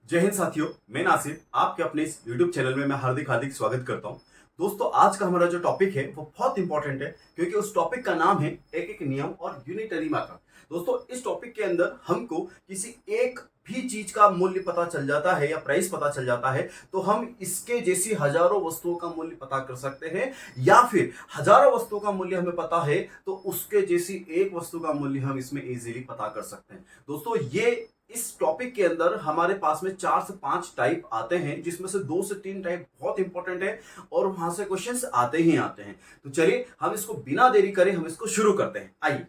जय हिंद साथियों, मैं नासिर आपके अपने इस YouTube चैनल में मैं हार्दिक हार्दिक स्वागत करता हूं। दोस्तों, आज का हमारा जो टॉपिक है वो बहुत इंपॉर्टेंट है क्योंकि उस टॉपिक का नाम है एक एक नियम और यूनिटरी मेथड। दोस्तों, इस टॉपिक के अंदर हमको किसी एक भी चीज का मूल्य पता चल जाता है या प्राइस पता चल जाता है तो हम इसके जैसी हजारों वस्तुओं का मूल्य पता कर सकते हैं, या फिर हजारों वस्तुओं का मूल्य हमें पता है तो उसके जैसी एक वस्तु का मूल्य हम इसमें इजीली पता कर सकते हैं। दोस्तों, ये इस टॉपिक के अंदर हमारे पास में 4 से 5 टाइप आते हैं, जिसमें से 2 से 3 टाइप बहुत इंपॉर्टेंट है और वहां से क्वेश्चंस आते ही आते हैं। तो चलिए हम इसको बिना देरी करें हम इसको शुरू करते हैं। आइए,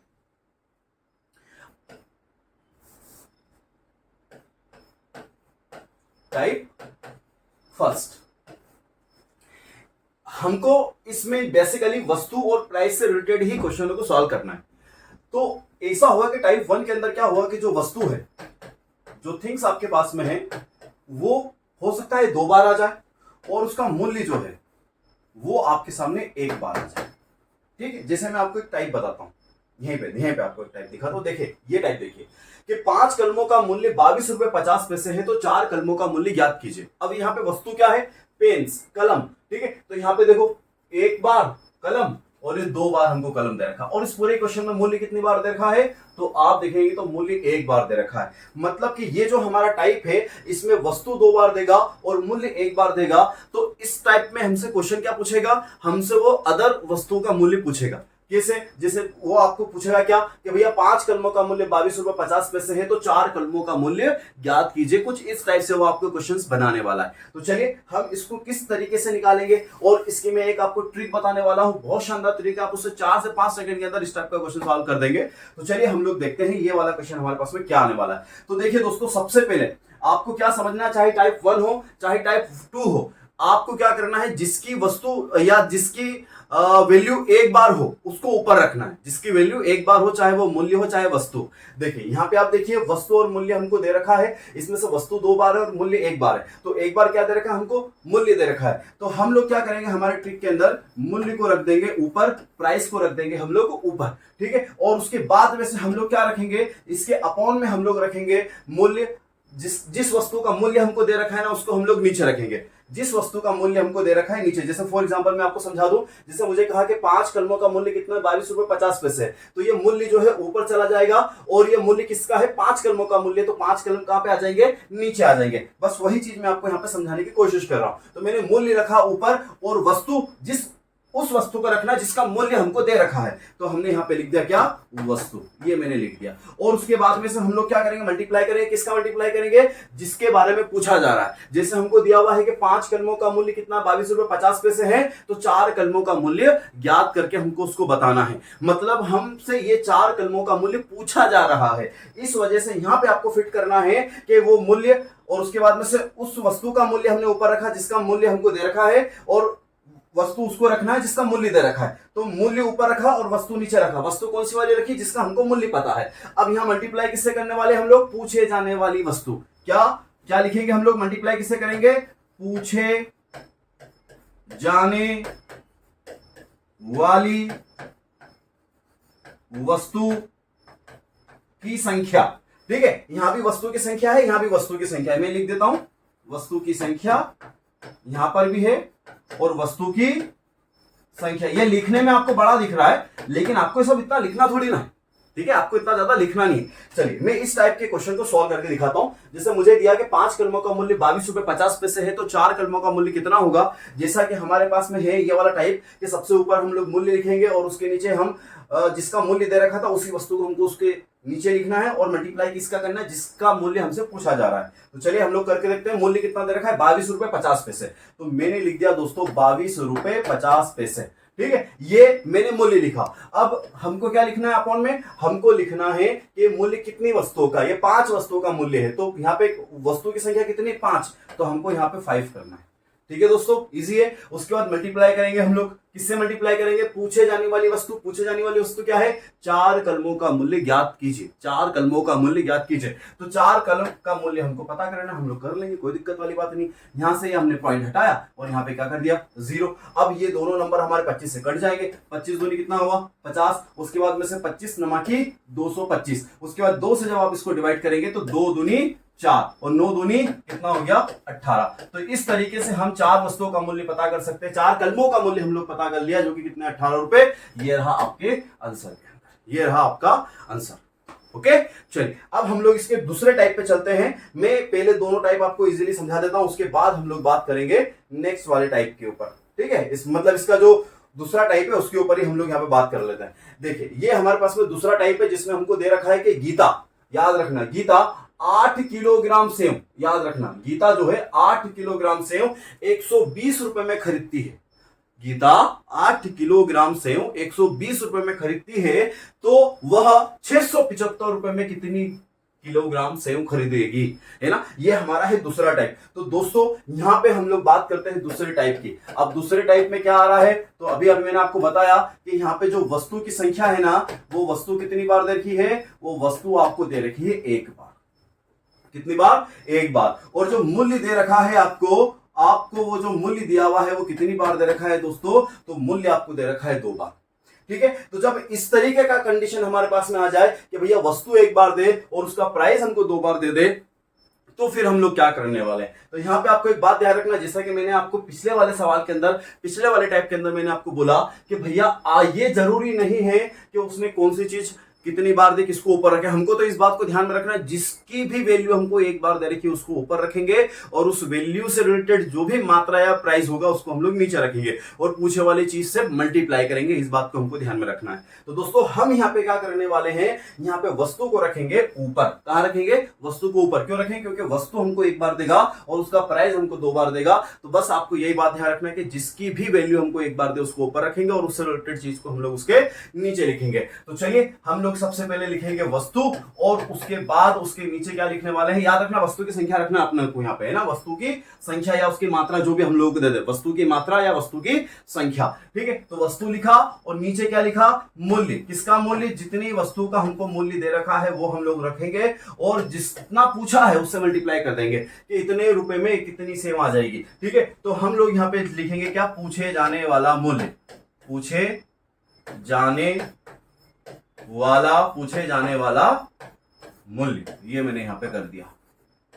टाइप फर्स्ट, हमको इसमें बेसिकली वस्तु और प्राइस से रिलेटेड ही क्वेश्चनों को सॉल्व करना है। तो ऐसा हुआ कि टाइप 1 के अंदर क्या हुआ कि जो वस्तु है, जो थिंग्स आपके पास में है, वो हो सकता है 2 बार आ जाए और उसका मूल्य जो है वो आपके सामने 1 बार आ जाए। ठीक है, जैसे मैं आपको एक टाइप बताता हूं, यहीं पे आपको एक टाइप दिखा। तो देखिए, ये टाइप देखिए कि 5 कलमों का मूल्य 22 रुपए 50 पैसे है, तो 4 कलमों का मूल्य ज्ञात कीजिए। अब यहाँ पे वस्तु क्या है? पेन्स, कलम। ठीक है, तो यहाँ पे देखो 1 बार कलम और ये 2 बार हमको कलम दे रखा, और इस पूरे क्वेश्चन में मूल्य कितनी बार दे रखा है? तो आप देखेंगे तो मूल्य 1 बार दे रखा है। मतलब कि ये जो हमारा टाइप है इसमें वस्तु 2 बार देगा और मूल्य 1 बार देगा। तो इस टाइप में हमसे क्वेश्चन क्या पूछेगा? हमसे वो अदर वस्तु का मूल्य पूछेगा। कैसे? जैसे वो आपको पूछेगा क्या कि भैया 5 कलमों का मूल्य 22 रुपए 50 पैसे है, तो 4 कलमों का मूल्य ज्ञात कीजिए। कुछ इस टाइप से वो आपको क्वेश्चंस बनाने वाला है। तो चलिए हम इसको किस तरीके से निकालेंगे, और इसकी मैं एक आपको ट्रिक बताने वाला हूं, बहुत शानदार ट्रिक है। आप उससे 4 से 5 सेकंड के अंदर इस टाइप का क्वेश्चन सॉल्व कर देंगे। तो चलिए हम लोग देखते हैं ये वाला क्वेश्चन हमारे पास में क्या आने वाला है। तो देखिए दोस्तों, सबसे पहले आपको क्या समझना, चाहे टाइप 1 हो चाहे टाइप 2 हो, आपको क्या करना है? जिसकी वस्तु या जिसकी वैल्यू 1 बार हो उसको ऊपर रखना है। जिसकी वैल्यू 1 बार हो, चाहे वो मूल्य हो चाहे वस्तु। देखिए यहाँ पे आप देखिए वस्तु और मूल्य हमको दे रखा है, इसमें से वस्तु 2 बार है और मूल्य 1 बार है। तो 1 बार क्या दे रखा है? हमको मूल्य दे रखा है। तो हम लोग क्या करेंगे, हमारे ट्रिक के अंदर मूल्य को रख देंगे ऊपर, प्राइस को रख देंगे हम लोग ऊपर। ठीक है, और उसके बाद में से हम लोग क्या रखेंगे? इसके अपॉन में हम लोग रखेंगे मूल्य। जिस वस्तु का मूल्य हमको दे रखा है ना, उसको हम लोग नीचे रखेंगे। जिस वस्तु का मूल्य हमको दे रखा है नीचे, जैसे फॉर एग्जांपल मैं आपको समझा दूं, जैसे मुझे कहा कि 5 कलमों का मूल्य कितना? 22 रुपए 50 पैसे है, तो ये मूल्य जो है ऊपर चला जाएगा। और ये मूल्य किसका है? 5 कलमों का मूल्य, तो 5 कलम कहां पे आ जाएंगे? नीचे आ जाएंगे। बस वही चीज मैं आपको यहां पे समझाने की कोशिश कर रहा हूं। तो मैंने मूल्य रखा ऊपर और वस्तु उस वस्तु को रखना जिसका मूल्य हमको दे रखा है। तो हमने यहां पे लिख दिया क्या? वस्तु। ये मैंने लिख दिया। और उसके बाद में से हम लोग क्या करेंगे? मल्टीप्लाई करेंगे। किसका मल्टीप्लाई करेंगे? जिसके बारे में पूछा जा रहा है। जैसे हमको दिया हुआ है कि 5 कलमों का मूल्य कितना? 22 रुपए 50 पैसे है, तो 4 कलमों का मूल्य ज्ञात करके हमको उसको बताना है। मतलब हमसे ये 4 कलमों का मूल्य पूछा जा रहा है, इस वजह से यहां पे आपको फिट करना है कि वो मूल्य, और उसके बाद में से उस वस्तु का मूल्य हमने ऊपर रखा जिसका मूल्य हमको दे रखा है, और वस्तु उसको रखना है जिसका मूल्य दे रखा है। तो मूल्य ऊपर रखा और वस्तु नीचे रखा। वस्तु कौन सी वाली रखी? जिसका हमको मूल्य पता है। अब यहां मल्टीप्लाई किससे करने वाले हम लोग? पूछे जाने वाली वस्तु। क्या क्या लिखेंगे हम लोग? मल्टीप्लाई किससे करेंगे? पूछे जाने वाली वस्तु की संख्या। ठीक है, यहां भी वस्तु की संख्या है, यहां भी वस्तु की संख्या है। मैं लिख देता हूं वस्तु की संख्या, यहां पर भी है, और वस्तु की संख्या। ये लिखने में आपको बड़ा दिख रहा है, लेकिन आपको सब इतना लिखना थोड़ी ना है। ठीक है, आपको इतना ज्यादा लिखना नहीं। चलिए मैं इस टाइप के क्वेश्चन को सॉल्व करके दिखाता हूं। जैसे मुझे दिया कि 5 कलमों का मूल्य 22 रुपए 50 पैसे है, तो 4 कलमों का मूल्य कितना होगा? जैसा कि हमारे पास में है ये वाला टाइप कि सबसे ऊपर हम लोग मूल्य लिखेंगे और उसके नीचे हम जिसका मूल्य दे रखा था उसी वस्तु को हमको उसके नीचे लिखना है, और मल्टीप्लाई किसका करना है? जिसका मूल्य हमसे पूछा जा रहा है। तो चलिए हम लोग करके देखते हैं। मूल्य कितना दे रखा है? 22 रुपए 50 पैसे। तो मैंने लिख दिया दोस्तों 22 रुपए 50 पैसे। ठीक है, ये मैंने मूल्य लिखा। अब हमको क्या लिखना है अपॉन में? हमको लिखना है कि मूल्य कितनी वस्तुओं का? ये 5 वस्तुओं का मूल्य है। तो यहाँ पे वस्तु की संख्या कितनी? 5। तो हमको यहाँ पे 5 करना है। ठीक है दोस्तों, इजी है। उसके बाद मल्टीप्लाई करेंगे हम लोग। किससे मल्टीप्लाई करेंगे? पूछे जाने वाली वस्तु। पूछे जाने वाली वस्तु क्या है? 4 कलमों का मूल्य ज्ञात कीजिए। 4 कलमों का मूल्य ज्ञात कीजिए। तो 4 कलम का मूल्य हमको पता करना, हम लोग कर लेंगे, कोई दिक्कत वाली बात नहीं। यहां से हमने पॉइंट हटाया और यहाँ पे क्या कर दिया? 0। अब ये दोनों नंबर हमारे 25 से कट जाएंगे। 25 दूनी कितना हुआ? 50। उसके बाद में से 25 नमा की 225। उसके बाद 2 से जब आप इसको डिवाइड करेंगे तो 2 दूनी 4 और 9 दूनी कितना हो गया 18। तो इस तरीके से हम 4 वस्तुओं का मूल्य पता कर सकते हैं, 4 कलमों का मूल्य हम लोग पता कर लिया, जो कि कितने 18 रुपए। ये रहा आपके आंसर के अंदर, ये रहा आपका आंसर। ओके, चलिए अब हम लोग इसके दूसरे टाइप पे चलते हैं। मैं पहले दोनों टाइप आपको इजीली समझा देता हूं, उसके बाद हम लोग बात करेंगे नेक्स्ट वाले टाइप के ऊपर। ठीक है, इस मतलब इसका जो दूसरा टाइप है उसके ऊपर ही हम लोग यहाँ पे बात कर लेते हैं। देखिए ये हमारे पास में दूसरा टाइप है, जिसमें हमको दे रखा है कि गीता, याद रखना गीता 8 किलोग्राम सेव, याद रखना गीता जो है 8 किलोग्राम सेव 120 रुपए में खरीदती है। गीता 8 किलोग्राम सेव 120 रुपए में खरीदती है, तो वह 675 रुपए में कितनी किलोग्राम सेव खरीदेगी, है ना। ये हमारा है दूसरा टाइप। तो दोस्तों यहां पे हम लोग बात करते हैं दूसरे टाइप की। अब दूसरे टाइप में क्या आ रहा है, तो अभी मैंने आपको बताया कि यहाँ पे जो वस्तु की संख्या है ना, वो वस्तु कितनी बार दे रखी है, वो वस्तु आपको दे रखी है एक बार। कितनी बार, एक बार। और जो मूल्य दे रखा है आपको वो जो मूल्य दिया हुआ है वो कितनी बार दे रखा है दोस्तों, तो मूल्य आपको दे रखा है 2 बार। ठीक है, तो जब इस तरीके का कंडीशन हमारे पास में आ जाए कि भैया वस्तु एक बार दे और उसका प्राइस हमको 2 बार दे दे, तो फिर हम लोग क्या करने वाले हैं। तो यहां पे आपको एक बात ध्यान रखना, जैसा कि मैंने आपको पिछले वाले सवाल के अंदर, पिछले वाले टाइप के अंदर मैंने आपको बोला कि भैया ये जरूरी नहीं है कि उसने कौन सी चीज कितनी बार दे, किसको ऊपर रखे। हमको तो इस बात को ध्यान में रखना है, जिसकी भी वैल्यू हमको एक बार दे रखी है उसको ऊपर रखेंगे, और उस वैल्यू से रिलेटेड जो भी मात्रा या प्राइस होगा उसको हम लोग नीचे रखेंगे, और पूछे वाली चीज से मल्टीप्लाई करेंगे। इस बात को हमको ध्यान में रखना है। तो दोस्तों हम यहाँ पे क्या करने वाले हैं, यहाँ पे वस्तु को रखेंगे ऊपर। कहां रखेंगे, वस्तु को ऊपर। क्यों रखेंगे, क्योंकि वस्तु हमको एक बार देगा और उसका प्राइस हमको 2 बार देगा। तो बस आपको यही बात ध्यान रखना है कि जिसकी भी वैल्यू हमको एक बार दे उसको ऊपर रखेंगे, और उससे रिलेटेड चीज को हम लोग उसके नीचे लिखेंगे। तो चलिए हम लोग सबसे पहले लिखेंगे वस्तु, और उसके बाद उसके नीचे क्या लिखने वाले हैं, याद रखना वस्तु की संख्या रखना अपने को यहाँ पे, है ना। वस्तु की संख्या या उसकी मात्रा जो भी हम लोग को दे दे, वस्तु की मात्रा या वस्तु की संख्या। ठीक है, तो वस्तु लिखा और नीचे क्या लिखा, मूल्य। किसका मूल्य, जितनी वस्तु का हमको मूल्य दे रखा है वो हम लोग रखेंगे, और जितना पूछा है उससे मल्टीप्लाई कर देंगे कि इतने रुपए में कितनी सेव आ जाएगी। ठीक है, तो हम लोग यहाँ पे लिखेंगे क्या, पूछे जाने वाला मूल्य। पूछे जाने वाला मूल्य, ये मैंने यहां पे कर दिया।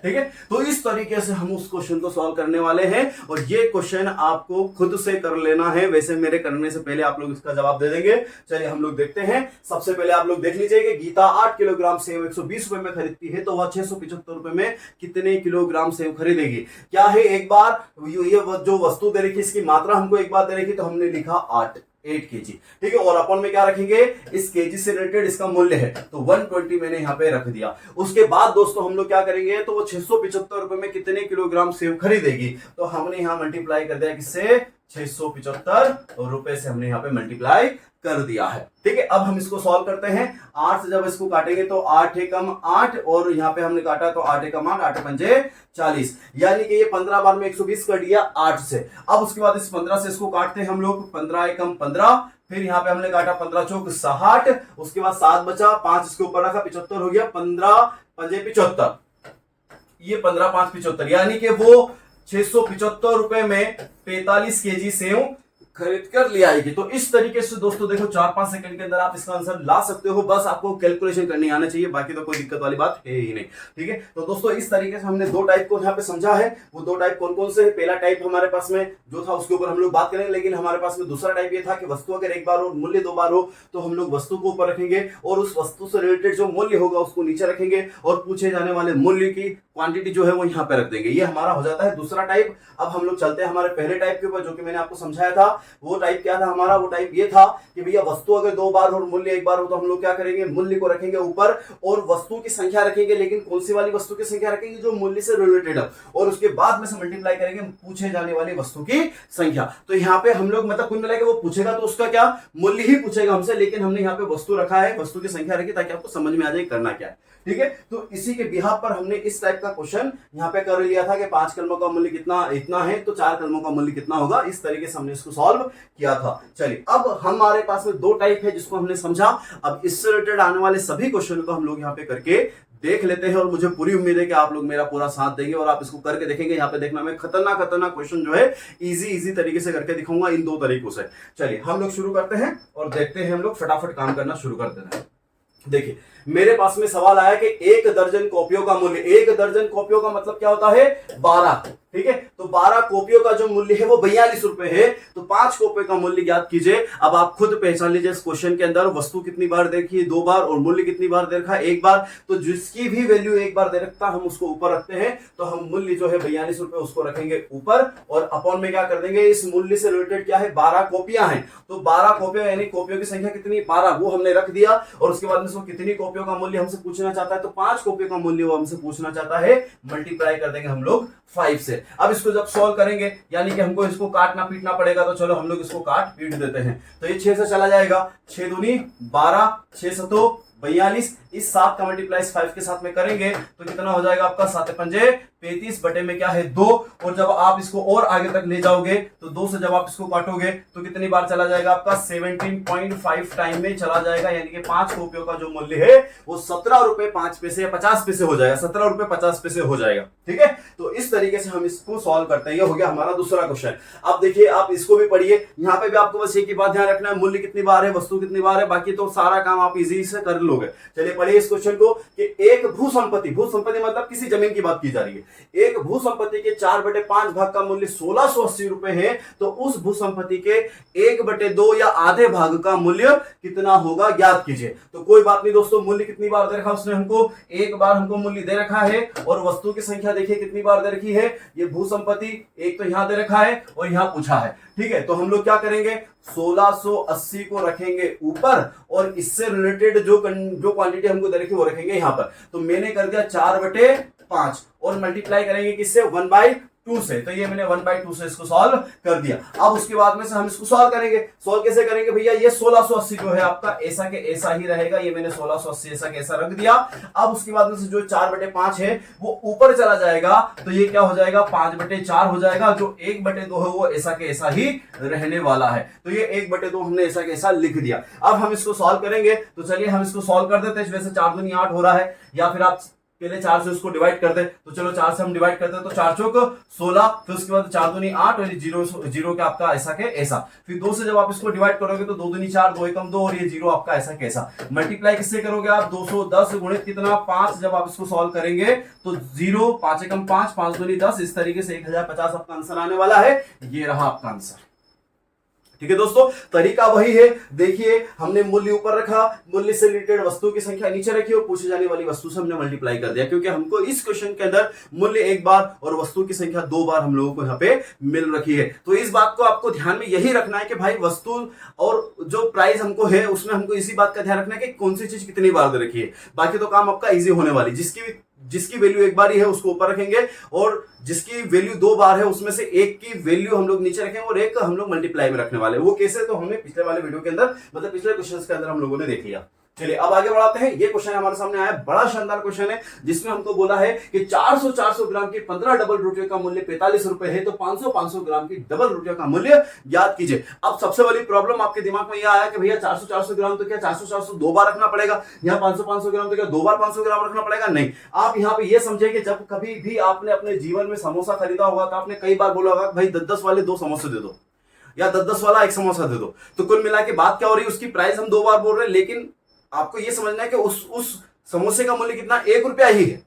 ठीक है, तो इस तरीके से हम उस क्वेश्चन को सॉल्व करने वाले हैं, और ये क्वेश्चन आपको खुद से कर लेना है। वैसे मेरे करने से पहले आप लोग इसका जवाब दे देंगे। चलिए हम लोग देखते हैं। सबसे पहले आप लोग देख लीजिए कि गीता 8 किलोग्राम सेव 120 रुपए में खरीदती है, तो वह 675 रुपए में कितने किलोग्राम सेव खरीदेगी। क्या है, एक बार ये जो वस्तु दे रखी इसकी मात्रा हमको एक बार दे रखी, तो हमने लिखा 8 केजी। ठीक है, और अपन में क्या रखेंगे, इस केजी से रिलेटेड इसका मूल्य है, तो 120 मैंने यहां पे रख दिया। उसके बाद दोस्तों हम लोग क्या करेंगे, तो वो 675 रुपए में कितने किलोग्राम सेव खरीदेगी, तो हमने यहां मल्टीप्लाई कर दिया किससे, 675 रुपए से हमने यहां पे मल्टीप्लाई कर दिया है। ठीक है, अब हम इसको सॉल्व करते हैं। 8 से जब इसको काटेंगे तो 8 एकम 8, और यहां पे हमने काटा तो 8 एकम 8, 8 पंजे 40, यानी कि ये 15 बार में 120 कट गया 8 से। अब उसके बाद इस 15 से इसको काटते हैं हम लोग, 15 एकम 15, फिर यहां पे हमने काटा 15 चौक 60, उसके बाद 7 बचा, 5 इसके ऊपर रखा, 75 हो गया, 15 पंजे 75, ये 15 5 75, यानी कि वो 675 रुपए में 45 केजी सेव खरीद कर ले आएगी। तो इस तरीके से दोस्तों देखो 4-5 सेकंड के अंदर आप इसका आंसर ला सकते हो, बस आपको कैलकुलेशन करनी आना चाहिए, बाकी तो कोई दिक्कत वाली बात है ही नहीं। ठीक है, तो दोस्तों इस तरीके से हमने 2 टाइप को यहाँ पे समझा है। वो 2 टाइप कौन कौन से है, पहला टाइप हमारे पास में जो था उसके ऊपर हम लोग बात करेंगे, लेकिन हमारे पास में दूसरा टाइप ये था कि वस्तु अगर एक बार हो, मूल्य 2 बार हो, तो हम लोग वस्तु को ऊपर रखेंगे, और उस वस्तु से रिलेटेड जो मूल्य होगा उसको नीचे रखेंगे, और पूछे जाने वाले मूल्य की क्वांटिटी जो है वो यहाँ पे रख देंगे। ये हमारा हो जाता है दूसरा टाइप। अब हम लोग चलते हैं हमारे पहले टाइप के ऊपर, जो कि मैंने आपको समझाया था। वो टाइप क्या था हमारा, वो टाइप ये था कि भैया वस्तु अगर 2 बार हो और मूल्य 1 बार हो, तो हम लोग क्या करेंगे, मूल्य को रखेंगे ऊपर और वस्तु की संख्या रखेंगे, लेकिन कौन सी वाली वस्तु की संख्या रखेंगे, जो मूल्य से रिलेटेड है, और उसके बाद में से मल्टीप्लाई करेंगे पूछे जाने वाली वस्तु की संख्या। तो यहाँ पे हम लोग मतलब कुल मिला के वो पूछेगा तो उसका क्या मूल्य ही पूछेगा हमसे, लेकिन हमने यहाँ पे वस्तु रखा है, वस्तु की संख्या रखी, ताकि आपको समझ में आ जाए करना क्या है। ठीक है, तो इसी के बिहाफ पर हमने इस टाइप का क्वेश्चन यहाँ पे कर लिया था कि 5 कलमों का मूल्य कितना इतना है, तो 4 कलमों का मूल्य कितना होगा। इस तरीके से हमने इसको सॉल्व किया था। चलिए अब हमारे पास में 2 टाइप है जिसको हमने समझा। अब इससे रिलेटेड आने वाले सभी क्वेश्चन को हम लोग यहाँ पे करके देख लेते हैं, और मुझे पूरी उम्मीद है कि आप लोग मेरा पूरा साथ देंगे और आप इसको करके देखेंगे। यहाँ पे देखना मैं खतरनाक क्वेश्चन जो है इजी तरीके से करके दिखाऊंगा इन 2 तरीकों से। चलिए हम लोग शुरू करते हैं और देखते हैं, हम लोग फटाफट काम करना शुरू कर देते हैं। देखिए मेरे पास में सवाल आया कि 1 दर्जन कॉपियों का मूल्य, 1 दर्जन कॉपियों का मतलब क्या होता है 12, ठीक है। तो 12 कॉपियों का जो मूल्य है वो 42 रुपए है। तो 5 कॉपी का मूल्य ज्ञात कीजिए। अब आप खुद पहचान लीजिए इस क्वेश्चन के अंदर वस्तु कितनी बार देखी है 2 बार, और मूल्य कितनी बार दे रखा है 1 बार। तो जिसकी भी वैल्यू 1 बार दे रखता हम उसको ऊपर रखते हैं, तो हम मूल्य जो है 42 रुपए उसको रखेंगे ऊपर, और अपॉन में क्या कर देंगे, इस मूल्य से रिलेटेड क्या है 12 कॉपियां हैं, तो 12 कॉपियां यानी कॉपियों की संख्या कितनी 12 वो हमने रख दिया। और उसके बाद में इसको कितनी कॉपियों का मूल्य हमसे पूछना चाहता है, तो 5 कॉपियों का मूल्य वो हमसे पूछना चाहता है, मल्टीप्लाई कर देंगे हम लोग 5 से। अब इसको जब सॉल्व करेंगे यानी कि हमको इसको काटना पीटना पड़ेगा, तो चलो हम लोग इसको काट पीट देते हैं। तो ये 6 से चला जाएगा, 6 दूनी 12, 6 सतो 42, इस 7 का मल्टीप्लाई 5 के साथ में करेंगे तो कितना हो जाएगा आपका 7 पंजे 35 बटे में क्या है 2। और जब आप इसको और आगे तक ले जाओगे तो 2 से जब आप इसको काटोगे तो कितनी बार चला जाएगा आपका 17.5 टाइम में चला जाएगा, यानी कि 5 कॉपियों का जो मूल्य है वो 17 रुपए 5 पैसे या 50 पैसे हो जाएगा, 17 रुपए 50 पैसे हो जाएगा, ठीक है। तो इस तरीके से हम इसको सॉल्व करते हैं। ये हो गया हमारा दूसरा क्वेश्चन। अब देखिए आप इसको भी पढ़िए, यहाँ पे भी आपको बस एक ही बात ध्यान रखना है, मूल्य कितनी बार है, वस्तु कितनी बार है, बाकी तो सारा काम आप इजी से कर लोगे। चलिए पढ़िए इस क्वेश्चन को कि एक भूसंपत्ति, भूसंपत्ति मतलब किसी जमीन की बात की जा रही है, एक भूसंपत्ति के 4/5 भाग का मूल्य 1680 रुपए है, तो उस भूसंपत्ति के 1/2 या आधे भाग का मूल्य कितना होगा ज्ञात कीजिए। तो कोई बात नहीं दोस्तों, मूल्य कितनी बार दे रखा उसने हमको, 1 बार हमको मूल्य दे रखा है, और वस्तु की संख्या देखिए कितनी बार दे रखी है, ये भूसंपत्ति एक तो यहां दे रखा है और यहां पूछा है, ठीक है। तो हम लोग क्या करेंगे 1680 को रखेंगे ऊपर, और इससे रिलेटेड जो क्वांटिटी हमको दे रखी वो रखेंगे यहां पर। तो मैंने कर दिया 4/5 और मल्टीप्लाई करेंगे किससे 1/2 से, तो ये मैंने 1/2 से इसको सॉल्व कर दिया। अब उसके बाद में से हम इसको सॉल्व करेंगे। सॉल्व कैसे करेंगे भैया, ये 1680 जो है आपका ऐसा के ऐसा ही रहेगा, ये मैंने 1680 ऐसा के ऐसा रख दिया। अब उसके बाद में से जो 4/5 है वो ऊपर चला जाएगा, तो ये क्या हो जाएगा 5/4 हो जाएगा, जो 1/2 है वो ऐसा के ऐसा ही रहने वाला है। तो ये 1/2 हमने ऐसा के ऐसा लिख दिया। अब हम इसको सॉल्व करेंगे, तो चलिए हम इसको सॉल्व कर देते हैं। वैसे 4 दूनी 8 हो रहा है, या फिर आप पहले 4 से उसको डिवाइड कर दे, तो चलो 4 से हम डिवाइड करते हैं, तो 4 चौक 16, फिर उसके बाद 4 दूनी 8 और 0 का आपका ऐसा के ऐसा। फिर 2 से जब आप इसको डिवाइड करोगे तो 2 दूनी 4, 2 एकम 2 और ये 0 आपका ऐसा के ऐसा। मल्टीप्लाई किससे करोगे आप 210 गुणित कितना 5, जब आप इसको सॉल्व करेंगे तो 0 5 एकम 5, 5 दूनी 10, इस तरीके से 1050 आपका आंसर आने वाला है। ये रहा आपका आंसर, ठीक है दोस्तों। तरीका वही है, देखिए हमने मूल्य ऊपर रखा, मूल्य से रिलेटेड वस्तु की संख्या नीचे रखी और पूछे जाने वाली वस्तु से हमने मल्टीप्लाई कर दिया, क्योंकि हमको इस क्वेश्चन के अंदर मूल्य 1 बार और वस्तु की संख्या 2 बार हम लोगों को यहाँ पे मिल रखी है। तो इस बात को आपको ध्यान में यही रखना है कि भाई वस्तु और जो प्राइस हमको है उसमें हमको इसी बात का ध्यान रखना है कि कौन सी चीज कितनी बार दे रखी है। बाकी तो काम आपका इजी होने वाली, जिसकी वैल्यू 1 बार ही है उसको ऊपर रखेंगे, और जिसकी वैल्यू 2 बार है उसमें से एक की वैल्यू हम लोग नीचे रखेंगे और एक हम लोग मल्टीप्लाई में रखने वाले। वो कैसे, तो हमने पिछले वाले वीडियो के अंदर मतलब पिछले क्वेश्चंस के अंदर हम लोगों ने देख लिया। चलिए अब आगे बढ़ाते हैं। ये क्वेश्चन हमारे सामने आया, बड़ा शानदार क्वेश्चन है, जिसमें हमको बोला है कि 400 ग्राम की 15 डबल रोटियों का मूल्य 45 रुपए है, तो 500 ग्राम की डबल रोटियों का मूल्य ज्ञात कीजिए। अब सबसे बड़ी प्रॉब्लम आपके दिमाग में यह आया कि भैया 400 ग्राम तो क्या 400 2 बार रखना पड़ेगा, यहाँ 500 ग्राम तो क्या 2 बार 500 ग्राम रखना पड़ेगा? नहीं, आप यहाँ पे ये समझे कि जब कभी भी आपने अपने जीवन में समोसा खरीदा होगा तो आपने कई बार बोला होगा भाई 10-10 वाले 2 समोसे दे दो, या 10-10 वाला 1 समोसा दे दो। तो कुल मिला के बात क्या हो रही है, उसकी प्राइस हम 2 बार बोल रहे हैं, लेकिन आपको यह समझना है कि उस समोसे का मूल्य कितना 1 रुपया ही है,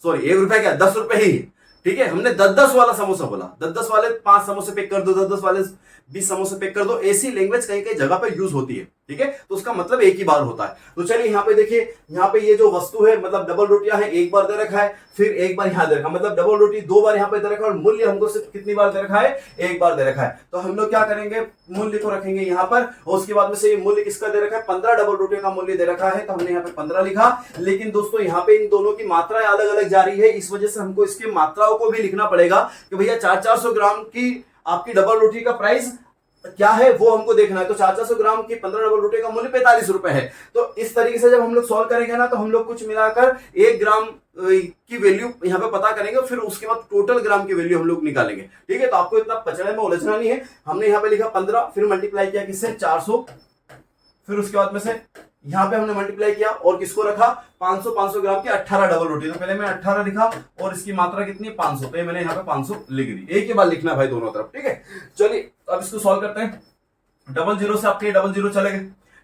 सॉरी 1 रुपया क्या 10 रुपए ही है, ठीक है। हमने 10-10 वाला समोसा बोला, 10-10 वाले 5 समोसे पैक कर दो, 10-10 वाले 20 समोसे पैक कर दो, ऐसी लैंग्वेज कहीं कहीं जगह पे यूज होती है, ठीक है। तो उसका मतलब एक ही बार होता है। तो चलिए यहाँ पे देखिए, यहाँ पे ये जो वस्तु है मतलब डबल रोटियां है, 1 बार दे रखा है, फिर 1 बार यहाँ दे रखा, मतलब डबल रोटी 2 बार यहाँ पे दे रखा है, और मूल्य हमको सिर्फ कितनी बार दे रखा है 1 बार दे रखा है। तो हम लोग क्या करेंगे, मूल्य को रखेंगे यहाँ पर, और उसके बाद में से ये मूल्य किसका दे रखा है 15 डबल रोटियों का मूल्य दे रखा है, तो हमने यहाँ पे 15 लिखा। लेकिन दोस्तों यहाँ पे इन दोनों की मात्राएं अलग अलग जा रही है, इस वजह से हमको इसकी मात्राओं को भी लिखना पड़ेगा कि भैया 400 ग्राम की आपकी डबल रोटी का प्राइस क्या है वो हमको देखना है। तो 400 ग्राम की 15 डबल रोटी का मूल्य 45 रुपए है। तो इस तरीके से जब हम लोग सॉल्व करेंगे ना, तो हम लोग कुछ मिलाकर 1 ग्राम की वैल्यू यहाँ पे पता करेंगे, फिर उसके बाद टोटल ग्राम की वैल्यू हम लोग निकालेंगे, ठीक है। तो आपको इतना पचड़े में उलझना नहीं है। हमने यहाँ पे लिखा 15, फिर मल्टीप्लाई किया किससे 400, फिर उसके बाद में से यहाँ पे हमने मल्टीप्लाई किया और किसको रखा 500 ग्राम की 18 डबल रोटी। तो पहले मैं 18 लिखा और इसकी मात्रा कितनी 500, तो मैंने यहाँ पे 500 लिख दी। एक ही बार लिखना भाई दोनों तरफ, ठीक है। चलिए अब इसको सॉल्व करते हैं। डबल जीरो से आपके डबल जीरो चले गए,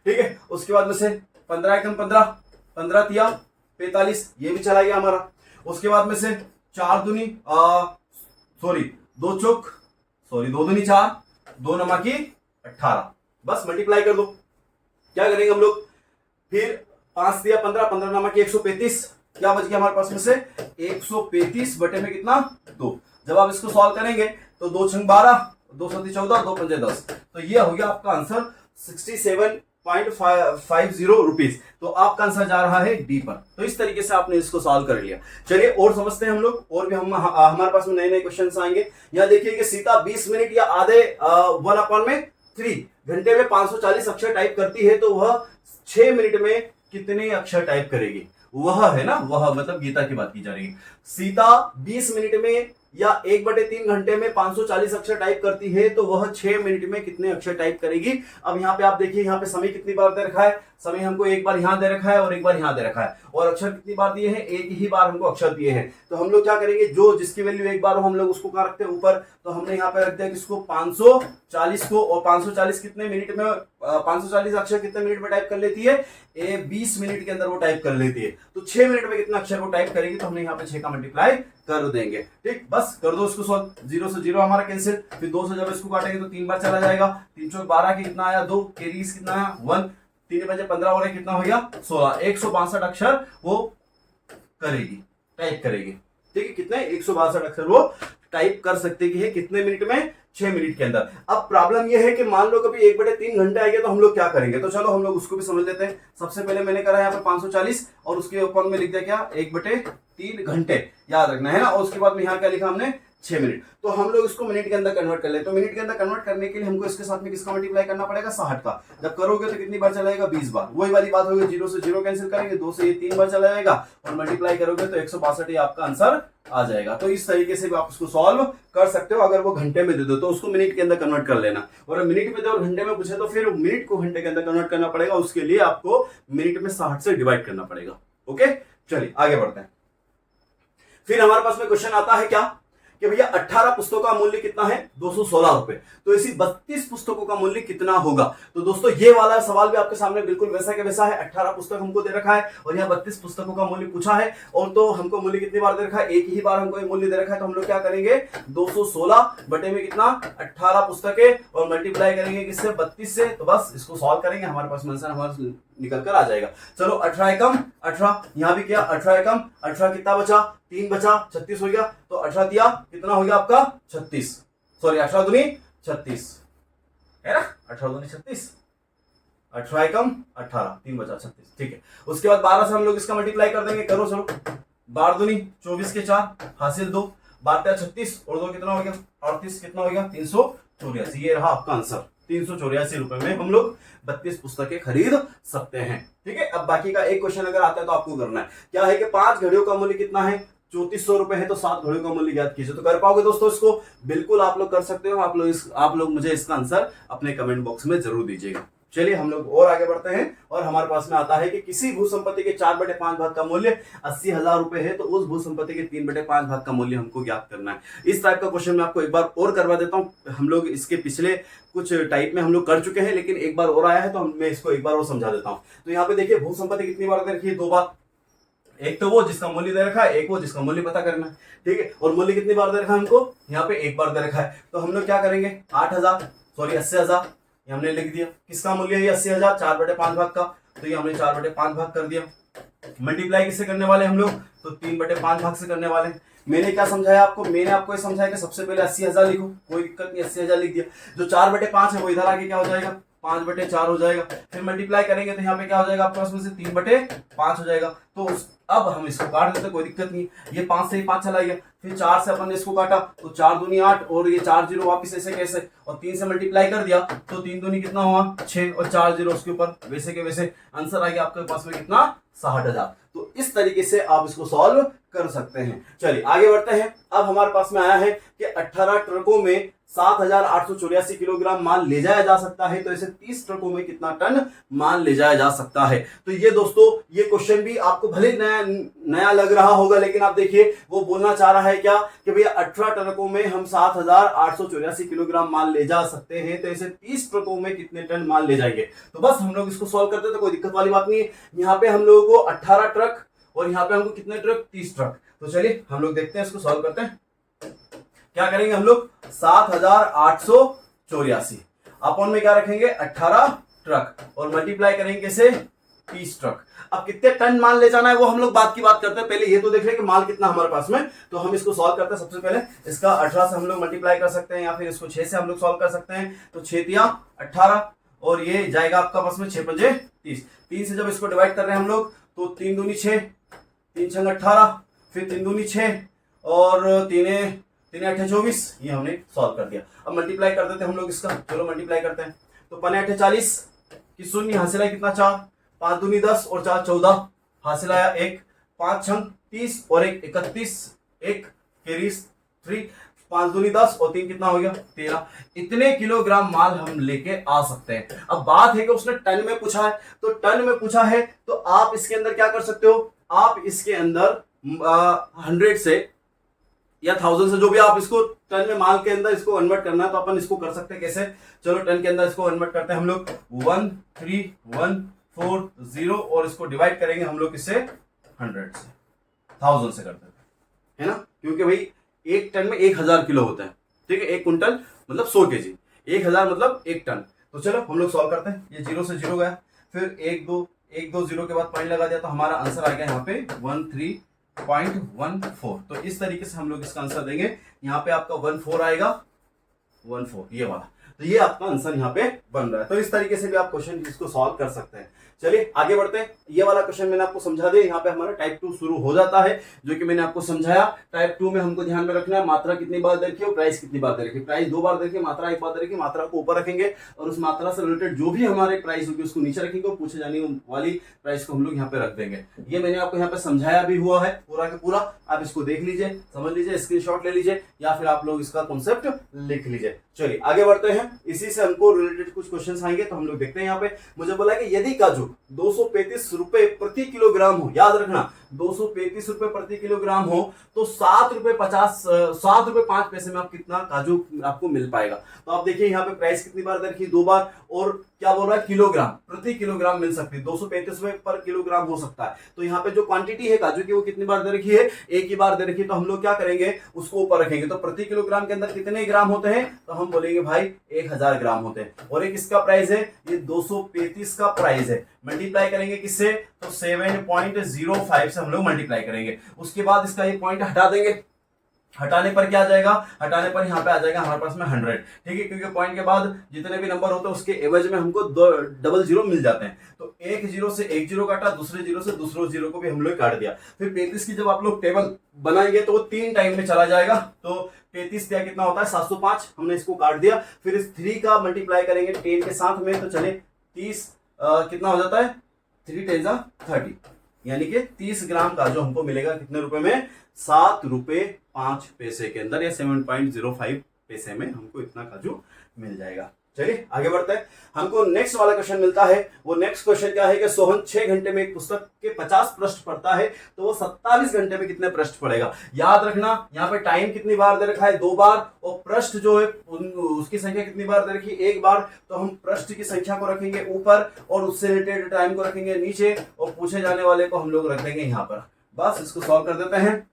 ठीक है। उसके बाद में से 15 एकम 15, 15 तिया 45, ये भी चला गया हमारा। उसके बाद में से 4 दूनी सॉरी 2 चौक सॉरी 2 दूनी 4, 2 नमकी 18, बस मल्टीप्लाई कर दो। क्या करेंगे हम लोग, फिर 5 दिया 15, 15 नमकी 135, क्या बच गया हमारे पास में से 135 बटे में कितना 2। जब आप इसको सॉल्व करेंगे तो 2 छंग 12, 2 सती 14, 2 पंजे 10, तो ये हो गया आपका आंसर 67.50 रुपीज। तो आपका आंसर जा रहा है डी पर। तो इस तरीके से आपने इसको सॉल्व कर लिया। चलिए और समझते हैं हम लोग, और भी हमारे पास में नए नए क्वेश्चन आएंगे। यहाँ देखिए कि सीता 20 मिनट या आधे 1/3 घंटे में 540 अक्षर टाइप करती है, तो वह 6 मिनट में कितने अक्षर टाइप करेगी। वह है ना, वह मतलब गीता की बात की जा रही है। सीता 20 मिनट में या 1/3 घंटे में 540 अक्षर टाइप करती है, तो वह 6 मिनट में कितने अक्षर टाइप करेगी। अब यहाँ पे आप देखिए, यहाँ पे समय कितनी बार दे रखा है, समय हमको एक बार यहाँ दे रखा है और एक बार यहाँ दे रखा है, और अक्षर कितनी बार दिए हैं, एक ही बार हमको अक्षर दिए हैं। तो हम लोग क्या करेंगे, जो जिसकी वैल्यू एक बार हो हम लोग उसको कहाँ रखते हैं ऊपर, तो हमने यहाँ पे रख दिया किसको 540 को, और 540 कितने मिनट में 540 अक्षर कितने मिनट में टाइप कर लेती है, 20 मिनट के अंदर वो टाइप कर लेती है। तो 6 मिनट में कितना अक्षर वो टाइप करेगी, तो हमने यहाँ पे 6 का मल्टीप्लाई कर देंगे। ठीक, बस कर दो इसको सॉल्व। 0 से 0 हमारा कैंसिल, फिर 2 से जब इसको काटेंगे तो 3 बार चला जाएगा। 3 चौक 12 की कितना आया 2, केरीज कितना आया 1, 3 बजे 15 हो रहे कितना हो गया 16। 162 अक्षर वो करेगी, टाइप करेगी। ठीक है, कितने 162 अक्षर वो टाइप कर सकते हैं कितने मिनट में, 6 मिनट के अंदर। अब प्रॉब्लम यह है कि मान लो कभी 1/3 घंटे आ गया तो हम लोग क्या करेंगे, तो चलो हम लोग उसको भी समझ लेते हैं। सबसे पहले मैंने करा यहाँ पे 540 और उसके ऊपर में लिख दिया क्या 1/3 घंटे, याद रखना है ना। और उसके बाद में यहाँ क्या लिखा हमने 6 मिनट। तो हम लोग इसको मिनट के अंदर कन्वर्ट कर ले, तो मिनट के अंदर कन्वर्ट करने के लिए हमको इसके साथ में किसका मल्टीप्लाई करना पड़ेगा 60 का। जब करोगे तो कितनी बार चलाएगा 20 बार। वही वाली बात होगी, 0 से 0 कैंसिल करेंगे, 2 से ये 3 बार चला जाएगा, और मल्टीप्लाई करोगे तो 162 ही आपका आंसर आ जाएगा। तो इस तरीके से भी आप उसको सॉल्व कर सकते हो। अगर वो घंटे में दे दो तो उसको मिनट के अंदर कन्वर्ट कर लेना, और मिनट में दे और घंटे में पूछे तो फिर मिनट को घंटे के अंदर कन्वर्ट करना पड़ेगा। उसके लिए आपको मिनट में 60 से डिवाइड करना पड़ेगा। ओके, चलिए आगे बढ़ते हैं। फिर हमारे पास में क्वेश्चन आता है क्या कि भैया 18 पुस्तकों का मूल्य कितना है 216 रुपए, तो इसी 32 पुस्तकों का मूल्य कितना होगा। तो दोस्तों ये वाला सवाल भी आपके सामने बिल्कुल वैसा के वैसा है। 18 पुस्तक हमको दे रखा है और यहाँ 32 पुस्तकों का मूल्य पूछा है, और तो हमको मूल्य कितनी बार दे रखा है, एक ही बार हमको ये मूल्य दे रखा है। तो हम लोग क्या करेंगे 216 बटे में कितना 18 पुस्तकें, और मल्टीप्लाई करेंगे किससे 32 से। तो बस इसको सॉल्व करेंगे, हमारे पास आंसर हमारा निकल कर आ जाएगा। चलो 18 एकम 18, यहाँ भी क्या 18 एकम 18 कितना बचा 3 बचा 36 हो गया। तो 18 दिया कितना हो गया आपका 36, सॉरी 18 दूनी 36 है ना, 18 दूनी 36, 18 एकम 18 3 बचा 36। ठीक है, उसके बाद 12 से हम लोग इसका मल्टीप्लाई कर देंगे। करो चलो, 12 दूनी 24 के 4 हासिल 2, 12 36 और 2 कितना हो गया 38, कितना हो गया 384। ये रहा आपका आंसर। 384 रुपए में हम लोग 32 पुस्तकें खरीद सकते हैं। ठीक है, अब बाकी का एक क्वेश्चन अगर आता है तो आपको करना है क्या है कि 5 घड़ियों का मूल्य कितना है 3400 रुपए है, तो 7 घड़ियों का मूल्य ज्ञात कीजिए। तो कर पाओगे दोस्तों इसको, बिल्कुल आप लोग कर सकते हो। आप लोग मुझे इसका आंसर अपने कमेंट बॉक्स में जरूर दीजिएगा। चलिए हम लोग और आगे बढ़ते हैं, और हमारे पास में आता है कि किसी भू संपत्ति के 4/5 भाग का मूल्य 80,000 रुपए है, तो उस भू संपत्ति के 3/5 भाग का मूल्य हमको ज्ञात करना है। इस टाइप का क्वेश्चन मैं आपको एक बार और करवा देता हूं। हम लोग इसके पिछले कुछ टाइप में हम लोग कर चुके हैं, लेकिन एक बार और आया है तो मैं इसको एक बार और समझा देता हूं। तो यहाँ पे देखिए भू संपत्ति कितनी बार दे रखी है 2 बार, एक तो वो जिसका मूल्य दे रखा है, एक वो जिसका मूल्य पता करना है। ठीक है, और मूल्य कितनी बार दे रखा है हमको, यहाँ पे 1 बार दे रखा है। तो हम लोग क्या करेंगे 80,000 ये हमने लिख दिया। किसका मूल्य है 80,000 4/5 भाग का, तो ये हमने 4/5 भाग कर दिया। मल्टीप्लाई किससे करने वाले हम लोग, तो 3/5 भाग से करने वाले। मैंने क्या समझाया आपको, मैंने आपको ये समझाया कि सबसे पहले 80,000 लिखो, कोई दिक्कत नहीं 80,000 लिख दिया। जो 4/5 है वो इधर आके क्या हो जाएगा 5/4 हो जाएगा। फिर मल्टीप्लाई करेंगे तो यहाँ पे क्या हो जाएगा आपके पास में से 3/5 हो जाएगा। तो अब हम इसको काट देते, कोई दिक्कत नहीं। ये 5 से ही 5 चला गया, फिर 4 से अपन ने इसको काटा तो 4 दूनी 8, और ये 4 जीरो वापिस ऐसे कैसे, और 3 से मल्टीप्लाई कर दिया तो 3 दूनी कितना हुआ 6, और 4 जीरो उसके ऊपर, वैसे के वैसे आंसर आ गया आपके पास में कितना 60,000। तो इस तरीके से आप इसको सॉल्व कर सकते हैं। चलिए आगे बढ़ते हैं। अब हमारे पास में आया है कि 18 ट्रकों में 7,884 किलोग्राम माल ले जाया जा सकता है, तो ऐसे 30 ट्रकों में कितना टन माल ले जाया जा सकता है। तो ये दोस्तों ये क्वेश्चन भी आपको भले नया लग रहा होगा, लेकिन आप देखिए वो बोलना चाह रहा है क्या कि भैया 18 ट्रकों में हम 7,884 किलोग्राम माल ले जा सकते हैं, तो ऐसे 30 ट्रकों में कितने टन माल ले जाएंगे। तो बस हम लोग इसको सॉल्व करते हैं, तो कोई दिक्कत वाली बात नहीं है। यहाँ पे हम लोगों को 18 ट्रक और यहाँ पे हमको कितने ट्रक, 30 ट्रक। तो चलिए हम लोग देखते हैं, इसको सॉल्व करते हैं। क्या करेंगे हम लोग, 7,884 अपॉन में क्या रखेंगे 18 ट्रक और मल्टीप्लाई करेंगे कैसे 30 ट्रक। अब कितने टन माल ले जाना है वो हम लोग बात की बात करते हैं, पहले ये तो देख रहे हैं कि माल कितना हमारे पास में। तो हम इसको सॉल्व करते हैं। सबसे पहले इसका 18 से हम लोग मल्टीप्लाई कर सकते हैं या फिर इसको 6 से हम लोग सॉल्व कर सकते हैं। तो 6 तिया 18 और ये जाएगा आपका पास में 6 पंजे 30। 3 से जब इसको डिवाइड कर रहे हैं हम लोग तो 3 दूनी 6, 3 छंग 18, फिर 3 दूनी 6 और 3 8 24। ये हमने सॉल्व कर दिया। अब मल्टीप्लाई कर देते हैं हम लोग इसका, चलो मल्टीप्लाई करते हैं। तो 5 8 40 की शून्य हासिल आया कितना 4, 5 दूनी 10 और 4 14 हासिल आया 1, 5 छंग 30 और 1 31, 1 कैरीज 3, 5 दूनी 10 और 3 कितना हो गया 13। इतने किलोग्राम माल हम लेके आ सकते हैं। अब बात है कि उसने टन में पूछा है, तो टन में पूछा है तो आप इसके अंदर क्या कर सकते हो, आप इसके अंदर 100 से या 1000 से जो भी आप इसको टन में माल के अंदर इसको कन्वर्ट करना है तो अपन इसको कर सकते हैं कैसे। चलो टन के अंदर इसको कन्वर्ट करते हैं हम लोग 13140 और इसको डिवाइड करेंगे हम लोग इससे 100 से 1000 से करते हैं, है ना, क्योंकि भाई एक टन में 1000 किलो होता है। ठीक है, एक कुंटल मतलब 100 केजी, 1000 मतलब एक टन। तो चलो हम लोग सॉल्व करते हैं। ये 0 से 0 गया, फिर 1 2 0 के बाद पॉइंट लगा दिया, तो हमारा आंसर आ गया यहाँ पे 13.14। तो इस तरीके से हम लोग इसका आंसर देंगे। यहाँ पे आपका 14 आएगा, 14 ये वाला। तो ये आपका आंसर यहाँ पे बन रहा है। तो इस तरीके से भी आप क्वेश्चन इसको सॉल्व कर सकते हैं। चलिए आगे बढ़ते हैं। ये वाला क्वेश्चन मैंने आपको समझा दिया। यहाँ पे हमारा टाइप 2 शुरू हो जाता है, जो कि मैंने आपको समझाया। टाइप 2 में हमको ध्यान में रखना है मात्रा कितनी बार दे रखी है और प्राइस कितनी बार दे रखी है। प्राइस 2 बार दे रखी है, मात्रा 1 बार दे रखी है। मात्रा को ऊपर रखेंगे और उस मात्रा से रिलेटेड जो भी हमारे प्राइस होगी उसको नीचे रखेंगे और पूछे जाने वाली प्राइस को हम लोग यहाँ पे रख देंगे। ये मैंने आपको यहाँ पे समझाया भी हुआ है पूरा का पूरा। आप इसको देख लीजिए, समझ लीजिए, स्क्रीनशॉट ले लीजिए या फिर आप लोग इसका कॉन्सेप्ट लिख लीजिए। चलिए आगे बढ़ते हैं। इसी से हमको रिलेटेड कुछ क्वेश्चंस आएंगे, तो हम लोग देखते हैं। यहाँ पे मुझे बोला कि यदि काजू 235 रुपए प्रति किलोग्राम हो, याद रखना 235 रुपए प्रति किलोग्राम हो, तो 7 रुपए 5 पैसे में आप कितना काजू आपको मिल पाएगा। तो आप देखिए यहाँ पे प्राइस कितनी बार देखिए 2 बार, और क्या बोल रहा है किलोग्राम, प्रति किलोग्राम मिल सकती है। 235 रुपए पर किलोग्राम हो सकता है। तो यहाँ पे जो क्वांटिटी है काजू की वो कितनी बार दे रखी है, एक ही बार दे रखी है। तो हम लोग क्या करेंगे, उसको ऊपर रखेंगे। तो प्रति किलोग्राम के अंदर कितने ग्राम होते हैं, तो हम बोलेंगे भाई 1000 ग्राम होते हैं। और एक इसका प्राइस है, ये 235 का प्राइस है। मल्टीप्लाई करेंगे किससे, तो 7.05 से हम लोग मल्टीप्लाई करेंगे। उसके बाद इसका ये पॉइंट हटा देंगे। हटाने पर क्या आ जाएगा, हटाने पर यहाँ पे आ जाएगा हमारे पास में 100। ठीक है, क्योंकि पॉइंट के बाद जितने भी नंबर होते हैं उसके एवज में हमको 2 डबल जीरो मिल जाते हैं। तो एक जीरो से एक जीरो काटा, दूसरे जीरो से दूसरे जीरो को भी हम लोग काट दिया। फिर 35 की जब आप लोग टेबल बनाएंगे तो वो 3 टाइम में चला जाएगा। तो 33 क्या कितना होता है 705, हमने इसको काट दिया। फिर इस 3 का मल्टीप्लाई करेंगे 10 के साथ में, तो चले 30 कितना हो जाता है 3 10 30, यानी कि 30 ग्राम का जो हमको मिलेगा कितने रुपए में, 7 रुपए 5 पैसे के अंदर, या 7.05 पैसे में हमको इतना काजू मिल जाएगा। चलिए आगे बढ़ते हैं। हमको नेक्स्ट वाला क्वेश्चन मिलता है। वो नेक्स्ट क्वेश्चन क्या है कि सोहन 6 घंटे में एक पुस्तक के 50 पृष्ठ पढ़ता है, तो वो 27 घंटे में कितने पृष्ठ पढ़ेगा। याद रखना यहाँ पे टाइम कितनी बार दे रखा है 2 बार, और पृष्ठ जो है उसकी संख्या कितनी बार दे रखी है 1 बार। तो हम पृष्ठ की संख्या को रखेंगे ऊपर और उससे रिलेटेड टाइम को रखेंगे नीचे, और पूछे जाने वाले को हम लोग रख देंगे यहाँ पर। बस इसको सॉल्व कर देते हैं।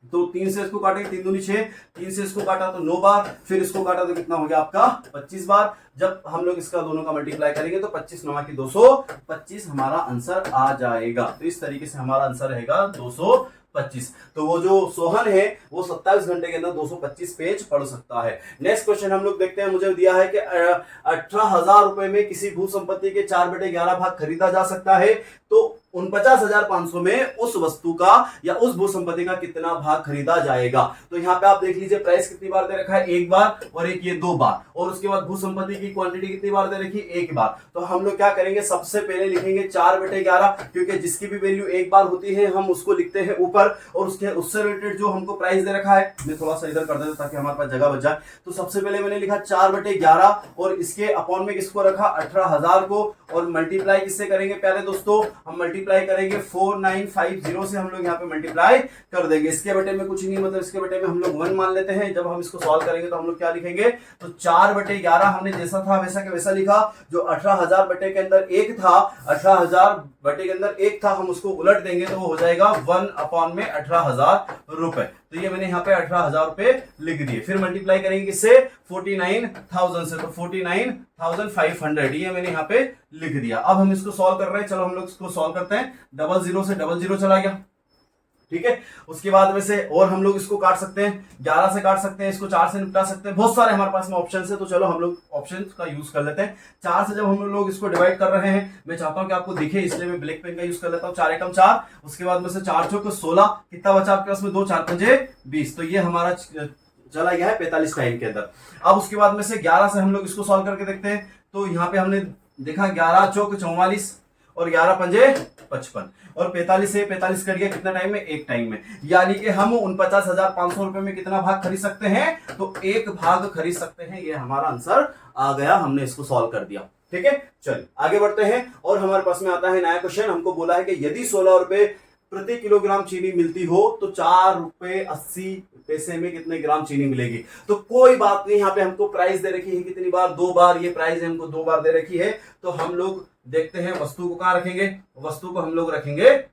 तो 3 से इसको काटेंगे, 3 दूनी 6, 3 से इसको काटा तो 9 बार, फिर इसको काटा तो कितना हो गया आपका 25 बार। जब हम लोग इसका दोनों का मल्टीप्लाई करेंगे तो 25 9 की 225 हमारा आंसर आ जाएगा। तो इस तरीके से हमारा आंसर रहेगा 225। तो वो जो सोहन है वो 27 घंटे के अंदर 225 पेज पढ़ सकता है। नेक्स्ट क्वेश्चन हम लोग देखते हैं। मुझे दिया है कि 18,000 रुपए में किसी भू संपत्ति के 4/11 भाग खरीदा जा सकता है, तो 49,500 में उस वस्तु का या उस भू संपत्ति का कितना भाग खरीदा जाएगा। तो यहाँ पे आप देख लीजिए प्राइस कितनी बार दे रखा है, एक बार और एक ये दो बार, और उसके बाद भू संपत्ति की क्वांटिटी कितनी बार दे रखी है, एक बार। तो हम लोग क्या करेंगे, सबसे पहले लिखेंगे 4/11, क्योंकि जिसकी भी वैल्यू एक बार होती है हम उसको लिखते हैं ऊपर, और उससे रिलेटेड जो हमको प्राइस दे रखा है, मैं थोड़ा सा इधर कर देता हूं ताकि हमारे पास जगह बच जाए। तो सबसे पहले मैंने लिखा 4/11 और इसके अपॉन में किसको रखा, 18,000 को, और मल्टीप्लाई किससे करेंगे प्यारे दोस्तों, हम मल्टीप्लाई करेंगे 4950 से, हम लोग यहाँ पे मल्टीप्लाई कर देंगे। इसके बटे में कुछ नहीं, मतलब इसके बटे में हम लोग 1 मान लेते हैं। जब हम इसको सॉल्व करेंगे तो हम लोग क्या लिखेंगे, तो 4/11 हमने जैसा था वैसा के वैसा लिखा। जो 18,000 बटे के अंदर एक था, 18,000 बटे के अंदर एक था, हम उसको उलट देंगे तो वो हो जाएगा 1/18,000 रुपए। तो ये मैंने यहाँ पे 18,000 रुपए लिख दिए। फिर मल्टीप्लाई करेंगे किससे, 49,000 से, तो 49,500 ये मैंने यहाँ पे लिख दिया। अब हम इसको सॉल्व कर रहे हैं, चलो हम लोग इसको सॉल्व करते हैं। 00 से 00 चला गया, ठीक है। उसके बाद में से और हम लोग इसको काट सकते हैं, 11 से काट सकते हैं, इसको 4 से निपटा सकते हैं, बहुत सारे हमारे पास में ऑप्शन है। तो चलो हम लोग ऑप्शन का यूज कर लेते हैं। 4 से जब हम लोग इसको डिवाइड कर रहे हैं, मैं चाहता हूं कि आपको दिखे, इसलिए मैं ब्लैक पेन का यूज कर लेता हूं। 4 एकम 4, उसके बाद में से 4 चौक 16, कितना बचा आपके पास में, 2 4 पंजे 20। तो ये हमारा चला गया है 45 टाइम के अंदर। अब उसके बाद में से 11 से हम लोग इसको सॉल्व करके देखते हैं। तो यहाँ पे हमने देखा 11 चौक 44 और 11 पंजे 55, और 45 से 45 कट गया कितना टाइम में, एक टाइम में। यानी कि हम 49,500 रुपए में कितना भाग खरीद सकते हैं, तो एक भाग खरीद सकते हैं। ये हमारा आंसर आ गया, हमने इसको सॉल्व कर दिया, ठीक है। चलिए आगे बढ़ते हैं, और हमारे पास में आता है नया क्वेश्चन। हमको बोला है कि यदि 16 रुपए प्रति किलोग्राम चीनी मिलती हो तो 4.80 में कितने ग्राम चीनी मिलेगी। तो कोई बात नहीं, यहाँ पे हमको प्राइस दे रखी है कितनी बार, 2 बार। ये प्राइस हमको 2 बार दे रखी है। तो हम लोग देखते हैं वस्तु को कहां रखेंगे, वस्तु को हम लोग रखेंगे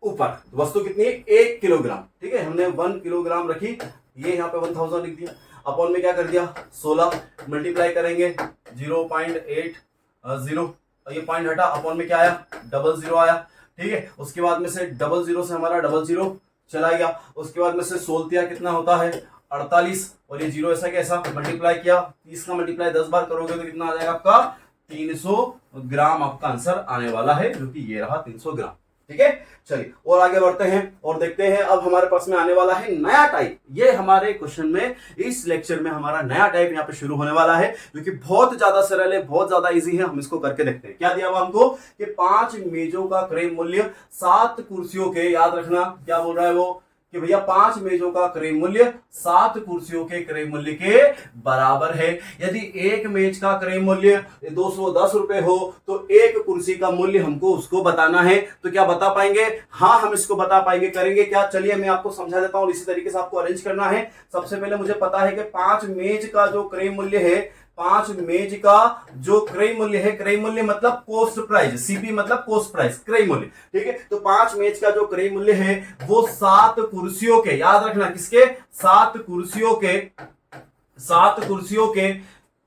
ऊपर। वस्तु कितनी है, 1 किलोग्राम, ठीक है। हमने 1 किलोग्राम रखी, ये यहाँ पे 1000 लिख दिया। अपॉन में क्या कर दिया, 16, मल्टीप्लाई करेंगे 0.80, ये पॉइंट हटा, अपॉन में क्या आया, 00 आया, ठीक है। उसके बाद में से 00 से हमारा 00 चला गया। उसके बाद में से 16 कितना होता है, 48, और ये 0 ऐसा कैसा, मल्टीप्लाई किया, 30 का मल्टीप्लाई 10 बार करोगे तो कितना आ जाएगा आपका, 300 ग्राम आपका आंसर आने वाला है, जो कि ये रहा 300 ग्राम, ठीक है। चलिए और आगे बढ़ते हैं और देखते हैं। अब हमारे पास में आने वाला है नया टाइप। ये हमारे क्वेश्चन में, इस लेक्चर में हमारा नया टाइप यहाँ पे शुरू होने वाला है, जो कि बहुत ज्यादा सरल है, बहुत ज्यादा इजी है। हम इसको करके देखते हैं। क्या दिया हुआ हमको कि 5 मेजों का क्रय मूल्य 7 कुर्सियों के, याद रखना क्या बोल रहा है वो, कि भैया 5 मेजों का क्रय मूल्य 7 कुर्सियों के क्रय मूल्य के बराबर है। यदि एक मेज का क्रय मूल्य 210 रुपए हो तो एक कुर्सी का मूल्य हमको उसको बताना है। तो क्या बता पाएंगे, हाँ हम इसको बता पाएंगे। करेंगे क्या, चलिए मैं आपको समझा देता हूं। इसी तरीके से आपको अरेंज करना है। सबसे पहले मुझे पता है कि 5 मेज का जो क्रय मूल्य है, 5 मेज का जो क्रय मूल्य है, क्रय मूल्य मतलब कॉस्ट प्राइस, सीपी मतलब कॉस्ट प्राइस, क्रय मूल्य, ठीक है। तो 5 मेज का जो क्रय मूल्य है वो 7 कुर्सियों के, याद रखना किसके, 7 कुर्सियों के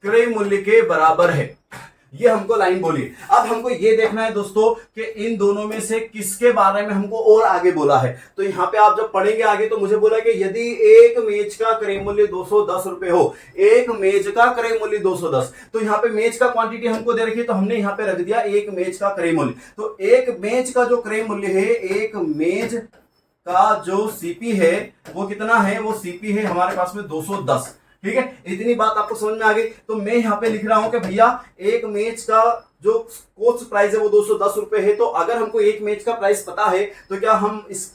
क्रय मूल्य के बराबर है। ये हमको लाइन बोली। अब हमको ये देखना है दोस्तों कि इन दोनों में से किसके बारे में हमको और आगे बोला है। तो यहाँ पे आप जब पढ़ेंगे आगे तो मुझे बोला कि यदि एक मेज का क्रय मूल्य 210 रुपए हो, एक मेज का क्रय मूल्य 210, तो यहाँ पे मेज का क्वांटिटी हमको दे रखी है, तो हमने यहाँ पे रख दिया एक मेज का क्रय मूल्य। तो एक मेज का जो क्रय मूल्य है, एक मेज का जो सीपी है वो कितना है, वो सीपी है हमारे पास में 210, ठीक है। इतनी बात आपको समझ में आ गई। तो मैं यहाँ पे लिख रहा हूं कि भैया एक मेज का जो कॉस्ट प्राइस है वो 210 रुपए है। तो अगर हमको एक मेज का प्राइस पता है तो क्या हम इस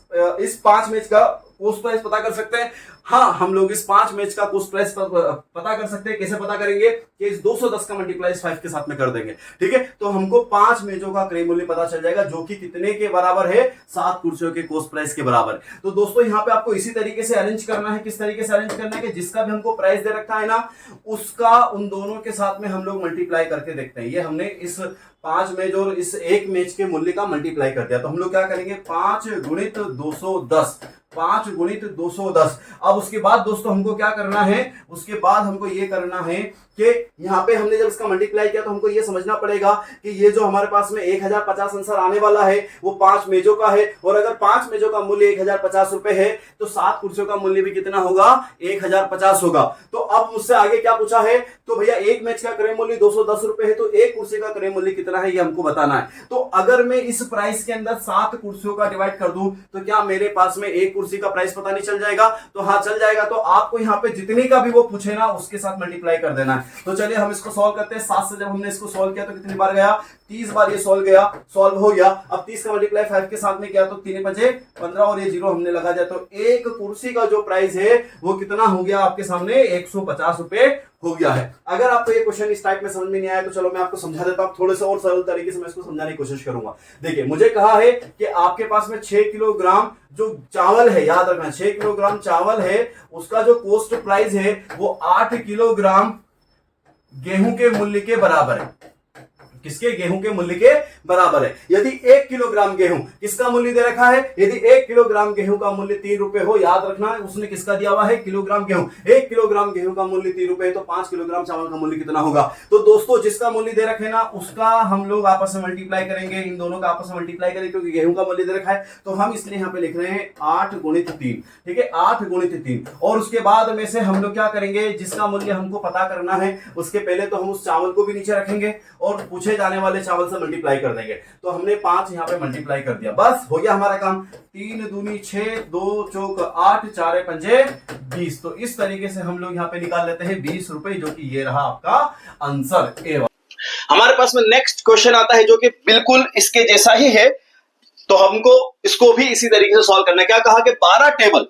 5 मेज का कॉस्ट प्राइस पता कर सकते हैं? हाँ, हम लोग इस 5 मैच का कॉस्ट प्राइस पता कर सकते हैं। कैसे पता करेंगे कि इस 210 का मल्टीप्लाई 5 के साथ में कर देंगे, ठीक है। तो हमको 5 मेजों का क्रय मूल्य पता चल जाएगा, जो कि कितने के बराबर है, 7 कुर्सियों के कॉस्ट प्राइस के बराबर। तो दोस्तों यहाँ पे आपको इसी तरीके से अरेंज करना है। किस तरीके से अरेंज करना है कि जिसका भी हमको प्राइस दे रखा है ना, उसका उन दोनों के साथ में हम लोग मल्टीप्लाई करके देखते हैं। ये हमने इस 5 मेज और इस एक मेज के मूल्य का मल्टीप्लाई कर दिया। तो हम लोग क्या करेंगे, 5 गुणित 210, 5 गुणित 210। अब उसके बाद दोस्तों हमको क्या करना है, उसके बाद हमको ये करना है कि यहाँ पे हमने जब इसका मल्टीप्लाई किया तो हमको ये समझना पड़ेगा कि ये जो हमारे पास में 1050 आंसर आने वाला है वो 5 मेजों का है, और अगर 5 मेजों का मूल्य 1050 रुपए है तो 7 कुर्सियों का मूल्य भी कितना होगा, 1050 होगा। तो अब मुझसे आगे क्या पूछा है, तो भैया एक मैच का क्रय मूल्य 210 रुपए है, तो एक कुर्सी का क्रय मूल्य कितना है ये हमको बताना है। तो अगर मैं इस प्राइस के अंदर 7 कुर्सियों का डिवाइड कर दूं तो क्या मेरे पास में एक कुर्सी का प्राइस पता नहीं चल जाएगा? तो हाँ चल जाएगा। तो आपको यहाँ पे जितने का भी वो पूछे ना उसके साथ मल्टीप्लाई कर देना है। तो चलिए हम इसको सॉल्व करते हैं। 7 से जब हमने इसको सॉल्व किया तो कितनी बार गया, 30 बार ये सॉल्व हो गया। अब 30 का मल्टीप्लाई 5 के साथ में किया तो 3 5 15 और ये 0 हमने लगा दिया, तो एक कुर्सी का जो प्राइस है वो कितना हो गया आपके सामने, 150 रुपए हो गया है। अगर आपको ये क्वेश्चन इस टाइप में समझ में नहीं आया तो चलो मैं आपको समझा देता हूं, थोड़े से और सरल तरीके से मैं इसको समझाने की कोशिश करूंगा। देखिए मुझे कहा है कि आपके पास में 6 किलोग्राम जो चावल है, याद रखना 6 किलोग्राम चावल है, उसका जो कॉस्ट प्राइस है वो 8 किलोग्राम गेहूं के मूल्य के बराबर है। किसके? गेहूं के मूल्य के बराबर है। यदि 1 किलोग्राम गेहूं किसका मूल्य दे रखा है, यदि 1 किलोग्राम गेहूं का मूल्य 3 रुपए हो, याद रखना उसने किसका दिया हुआ है, किलोग्राम गेहूं। 1 किलोग्राम गेहूं का मूल्य 3 रुपए है तो 5 किलोग्राम चावल का मूल्य कितना होगा? तो दोस्तों जिसका मूल्य दे रखे ना उसका हम लोग आपस में मल्टीप्लाई करेंगे, इन दोनों का आपस में मल्टीप्लाई करेंगे क्योंकि गेहूं का मूल्य दे रखा है, तो हम इसलिए यहां पे लिख रहे हैं 8 गुणित 3। ठीक है, 8 गुणित 3। और उसके बाद में से हम लोग क्या करेंगे, जिसका मूल्य हमको पता करना है उसके पहले तो हम उस चावल को भी नीचे रखेंगे और पूछे जाने वाले चावल से मल्टीप्लाई कर देंगे। तो हमने 5 यहां पे मल्टीप्लाई कर दिया, बस हो गया हमारा काम। 3 दूनी 6, 2 चौक 8, 4 पंजे 20। तो इस तरीके से हम लोग यहां पे निकाल लेते हैं 20 रुपए, जो कि ये रहा आपका आंसर ए। हमारे पास में नेक्स्ट क्वेश्चन आता है जो कि बिल्कुल इसके जैसा ही है, तो हमको इसको भी इसी तरीके से सॉल्व करना है। क्या कहा कि 12 टेबल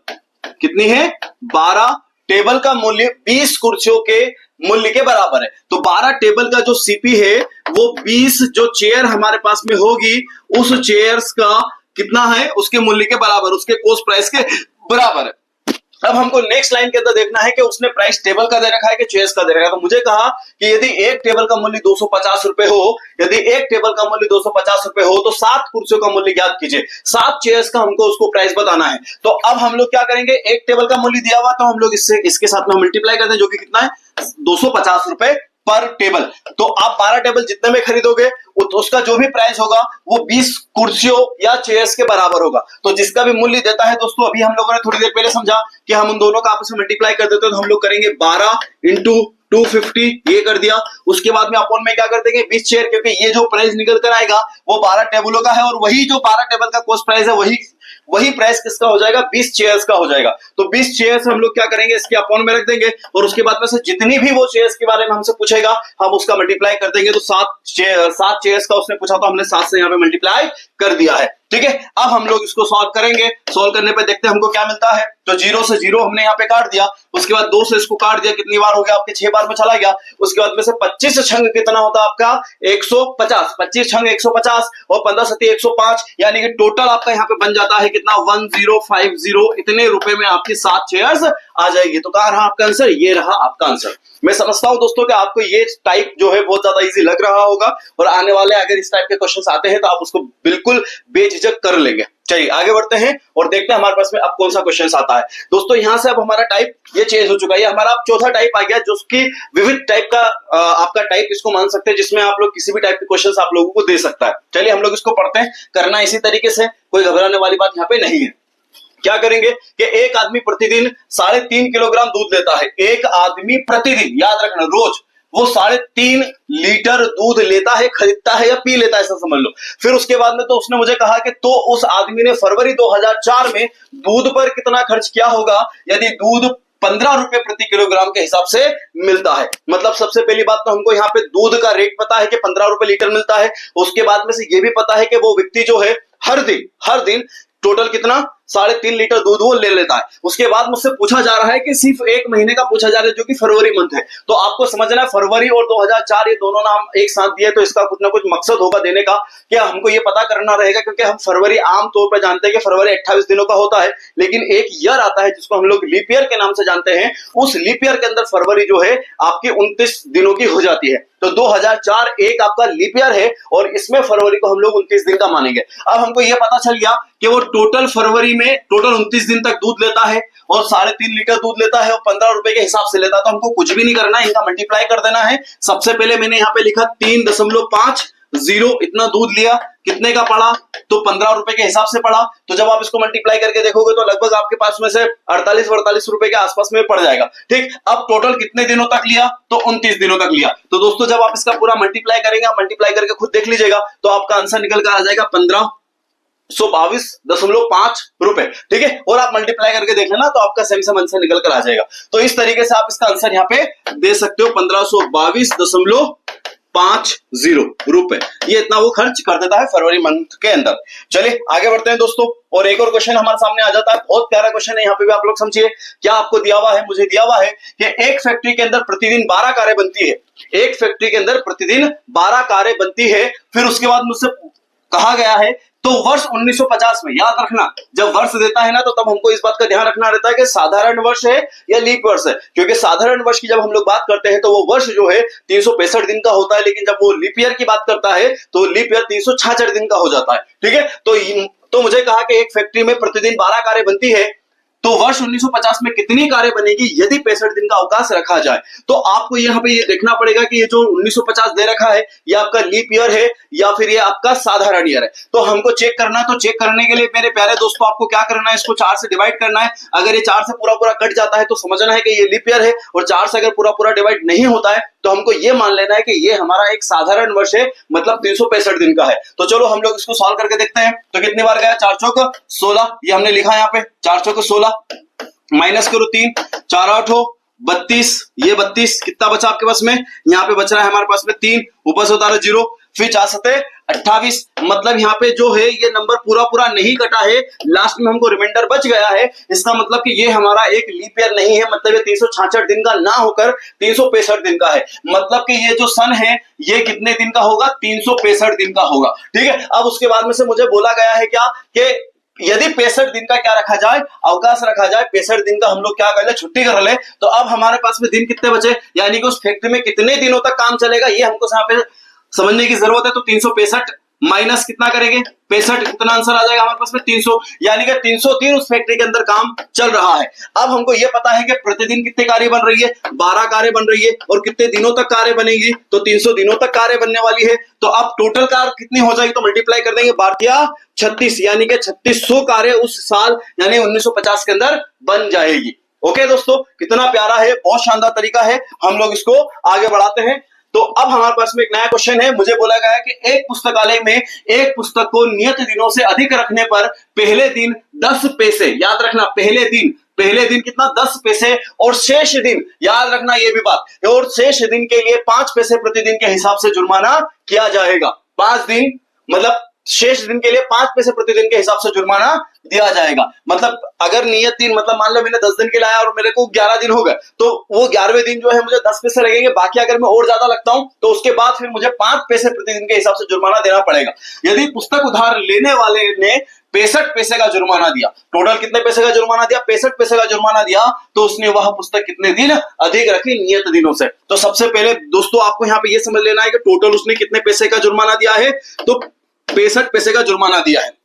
कितनी है, 12 टेबल का मूल्य 20 कुर्सियों के मूल्य के बराबर है। तो 12 टेबल का जो सीपी है वो 20 जो चेयर हमारे पास में होगी उस चेयर्स का कितना है, उसके मूल्य के बराबर, उसके कॉस्ट प्राइस के बराबर है। अब हमको नेक्स्ट लाइन के अंदर देखना है कि उसने प्राइस टेबल का दे रखा है कि चेयर्स का दे रखा है। तो मुझे कहा कि यदि एक टेबल का मूल्य 250 रुपए हो, यदि एक टेबल का मूल्य 250 रुपए हो तो 7 कुर्सियों का मूल्य ज्ञात कीजिए। 7 चेयर्स का हमको उसको प्राइस बताना है। तो अब हम लोग क्या करेंगे, एक टेबल का मूल्य दिया हुआ तो हम लोग इसके साथ में मल्टीप्लाई करते हैं, जो कि कितना है, 250 रुपए पर टेबल। तो आप 12 टेबल जितने में खरीदोगे उसका जो भी प्राइस होगा वो 20 कुर्सियों या चेयर्स के बराबर होगा। तो जिसका भी मूल्य देता है दोस्तों, अभी हम लोगों ने थोड़ी देर पहले समझा कि हम उन दोनों का आपस में मल्टीप्लाई कर देते हैं, तो हम लोग करेंगे 12 इंटू 250, ये कर दिया। उसके बाद में अपन में क्या कर देंगे, 20 चेयर, क्योंकि ये जो प्राइस निकल कर आएगा वो 12 टेबलों का है और वही जो 12 टेबल का कॉस्ट प्राइस है वही प्राइस किसका हो जाएगा, 20 चेयर्स का हो जाएगा। तो 20 चेयर्स हम लोग क्या करेंगे, इसके अपॉन में रख देंगे और उसके बाद में से जितनी भी वो चेयर्स के बारे में हमसे पूछेगा हम उसका मल्टीप्लाई कर देंगे। तो 7 चेयर्स का उसने पूछा तो हमने 7 से यहाँ पे मल्टीप्लाई कर दिया है। ठीक है, अब हम लोग इसको सॉल्व करेंगे। सॉल्व करने पे देखते हैं हमको क्या मिलता है। तो 0 से 0 हमने यहाँ पे काट दिया, उसके बाद 2 से इसको काट दिया, कितनी बार हो गया आपके, 6 बार में चला गया। उसके बाद में से 25 छंग कितना होता है आपका, 150। 25 छंग 150 और 15 सती 105, यानी कि टोटल आपका यहाँ पे बन जाता है कितना, 1050। इतने रुपए में आपकी 7 चेयर्स आ जाएगी। तो कहाँ रहा आपका आंसर, ये रहा आपका आंसर। मैं समझता हूं दोस्तों कि आपको ये टाइप जो है बहुत ज्यादा इजी लग रहा होगा और आने वाले अगर इस टाइप के क्वेश्चंस आते हैं तो आप उसको बिल्कुल बेझिझक कर लेंगे। चलिए आगे बढ़ते हैं और देखते हैं हमारे पास में अब कौन सा क्वेश्चन आता है। दोस्तों यहां से अब हमारा टाइप ये चेंज हो चुका है, हमारा अब चौथा टाइप आ गया, जो कि विविध टाइप का आपका टाइप इसको मान सकते हैं, जिसमें आप लोग किसी भी टाइप के क्वेश्चन आप लोगों को दे सकता है। चलिए हम लोग इसको पढ़ते हैं, करना इसी तरीके से, कोई घबराने वाली बात यहाँ पे नहीं है। क्या करेंगे कि एक आदमी प्रतिदिन 3.5 किलोग्राम दूध लेता है। एक आदमी प्रतिदिन, याद रखना, रोज वो 3.5 लीटर दूध लेता है, खरीदता है या पी लेता है, ऐसा समझ लो। फिर उसके बाद में तो उसने मुझे कहा कि तो उस आदमी ने फरवरी 2004 में दूध पर कितना खर्च किया होगा, यदि दूध 15 रुपए प्रति किलोग्राम के हिसाब से मिलता है। मतलब सबसे पहली बात तो हमको यहाँ पे दूध का रेट पता है कि 15 रुपए लीटर मिलता है। उसके बाद में से ये भी पता है कि वो व्यक्ति जो है हर दिन टोटल कितना, 3.5 लीटर दूध वो ले लेता है। उसके बाद मुझसे पूछा जा रहा है कि सिर्फ एक महीने का पूछा जा रहा है, जो कि फरवरी मंथ है। तो आपको समझना है फरवरी और 2004 ये दोनों नाम एक साथ दिए, तो इसका कुछ ना कुछ मकसद होगा देने का। क्या हमको ये पता करना रहेगा, क्योंकि हम फरवरी आमतौर पर जानते हैं कि फरवरी 28 दिनों का होता है, लेकिन एक ईयर आता है जिसको हम लोग लीप ईयर के नाम से जानते हैं। उस लीप ईयर के अंदर फरवरी जो है आपकी 29 दिनों की हो जाती है। तो 2004 एक आपका लीप ईयर है और इसमें फरवरी को हम लोग 29 दिन का मानेंगे। अब हमको यह पता चल गया कि वो टोटल फरवरी में टोटल 29 दिन तक दूध लेता है और 3.5 लीटर दूध लेता है और 15 रुपए के हिसाब से लेता है, तो हमको कुछ भी नहीं करना है, इनका मल्टीप्लाई कर देना है। सबसे पहले मैंने यहाँ पे लिखा 3.50 इतना दूध लिया, कितने का पड़ा, तो 15 रुपए के हिसाब से पड़ा। तो जब आप इसको मल्टीप्लाई करके देखोगे तो लगभग आपके पास में से 48 रुपए के आसपास में पड़ जाएगा। ठीक, अब टोटल कितने दिनों तक लिया, तो 29 दिनों तक लिया। तो दोस्तों जब आप इसका पूरा मल्टीप्लाई करेंगे, मल्टीप्लाई करके खुद देख लीजिएगा, तो आपका आंसर निकल कर आ जाएगा 1522.5 रुपए। ठीक है, और आप मल्टीप्लाई करके देख लेना तो आपका सेम सेम आंसर निकल कर आ जाएगा। तो इस तरीके से आप इसका आंसर यहाँ पे दे सकते हो, 1522.50 रुपए। ये इतना वो खर्च कर देता है फरवरी मंथ के अंदर। चलिए आगे बढ़ते हैं दोस्तों, और एक और क्वेश्चन हमारे सामने आ जाता है, बहुत प्यारा क्वेश्चन है, यहाँ पे भी आप लोग समझिए। क्या आपको दिया हुआ है, मुझे दिया हुआ है कि एक फैक्ट्री के अंदर प्रतिदिन 12 कारें बनती है, एक फैक्ट्री के अंदर प्रतिदिन 12 कारें बनती है। फिर उसके बाद मुझसे कहा गया है, तो वर्ष 1950 में, याद रखना जब वर्ष देता है ना तो तब हमको इस बात का ध्यान रखना रहता है कि साधारण वर्ष है या लीप वर्ष है, क्योंकि साधारण वर्ष की जब हम लोग बात करते हैं तो वो वर्ष जो है 365 दिन का होता है, लेकिन जब वो लीप ईयर की बात करता है तो लीप ईयर 366 दिन का हो जाता है। ठीक है, तो मुझे कहा कि एक फैक्ट्री में प्रतिदिन 12 कारें बनती है, तो वर्ष 1950 में कितनी कारें बनेगी यदि 65 दिन का अवकाश रखा जाए। तो आपको यहाँ पे ये देखना पड़ेगा कि ये जो 1950 दे रखा है ये आपका लीप ईयर है या फिर ये आपका साधारण ईयर है। तो हमको चेक करना है, तो चेक करने के लिए मेरे प्यारे दोस्तों आपको क्या करना है, इसको 4 से डिवाइड करना है। अगर ये 4 से पूरा पूरा कट जाता है तो समझना है कि ये लीप ईयर है, और 4 से अगर पूरा पूरा डिवाइड नहीं होता है तो हमको ये मान लेना है कि ये हमारा एक साधारण वर्ष है, मतलब 365 दिन का है। तो चलो हम लोग इसको सॉल्व करके देखते हैं। तो कितनी बार गया, 4 चौक 16, ये हमने लिखा है यहाँ पे 4 चौक 16, माइनस करो 3, 4 8 32, ये 32 कितना बचा आपके पास में, यहाँ पे बच रहा है हमारे पास में 3, ऊपर से उतारो 0, फिर 4 7 28, मतलब यहाँ पे जो है ये नंबर पूरा पूरा नहीं कटा है, लास्ट में हमको रिमाइंडर बच गया है। इसका मतलब कि ये हमारा एक लीप ईयर नहीं है, मतलब ये 366 दिन का ना होकर 365 दिन का है। मतलब कि ये जो सन है ये कितने दिन का होगा, 365 दिन का होगा। ठीक है, अब उसके बाद में से मुझे बोला गया है क्या कि यदि 65 दिन का क्या रखा जाए, अवकाश रखा जाए, 65 दिन का हम लोग क्या कर ले, छुट्टी कर ले, तो अब हमारे पास में दिन कितने बचे, यानी कि उस फैक्ट्री में कितने दिनों तक काम चलेगा ये हमको यहाँ पे समझने की जरूरत है। तो 365 माइनस कितना करेंगे 65, कितना आंसर आ जाएगा हमारे पास में 300, यानी कि 303 उस फैक्ट्री के अंदर काम चल रहा है। अब हमको ये पता है कि प्रतिदिन कितने कारें बन रही है, 12 कारें बन रही है, और कितने दिनों तक कारें बनेगी, तो 300 दिनों तक कारें बनने वाली है। तो अब टोटल कार कितनी हो जाएगी, तो मल्टीप्लाई कर देंगे 12×36, यानी कि 3600 कारें उस साल यानी 1950 के अंदर बन जाएगी। ओके दोस्तों, कितना प्यारा है, बहुत शानदार तरीका है। हम लोग इसको आगे बढ़ाते हैं। तो अब हमारे पास में एक नया क्वेश्चन है। मुझे बोला गया है कि एक पुस्तकालय में एक पुस्तक को नियत दिनों से अधिक रखने पर पहले दिन 10 पैसे, याद रखना पहले दिन कितना 10 पैसे, और शेष दिन, याद रखना ये भी बात, और शेष दिन के लिए 5 पैसे प्रतिदिन के हिसाब से जुर्माना किया जाएगा। 5 दिन मतलब शेष दिन के लिए 5 पैसे प्रतिदिन के हिसाब से जुर्माना दिया जाएगा। मतलब अगर नियत दिन, मतलब मान लो मैंने 10 दिन के लाया और मेरे को 11 दिन हो गए, तो वो 11वें दिन जो है मुझे 10 पैसे लगेंगे। बाकी अगर मैं और ज्यादा लगता हूं तो उसके बाद फिर मुझे 5 पैसे प्रतिदिन के हिसाब से जुर्माना देना पड़ेगा। यदि पुस्तक उधार लेने वाले ने 65 पैसे का जुर्माना दिया, टोटल कितने पैसे का जुर्माना दिया, 65 पैसे का जुर्माना दिया, तो उसने वह पुस्तक कितने दिन अधिक रखी नियत दिनों से। तो सबसे पहले दोस्तों आपको यहाँ पे ये समझ लेना है कि टोटल उसने कितने पैसे का जुर्माना दिया है, तो 65 पैसे का जुर्माना दिया है।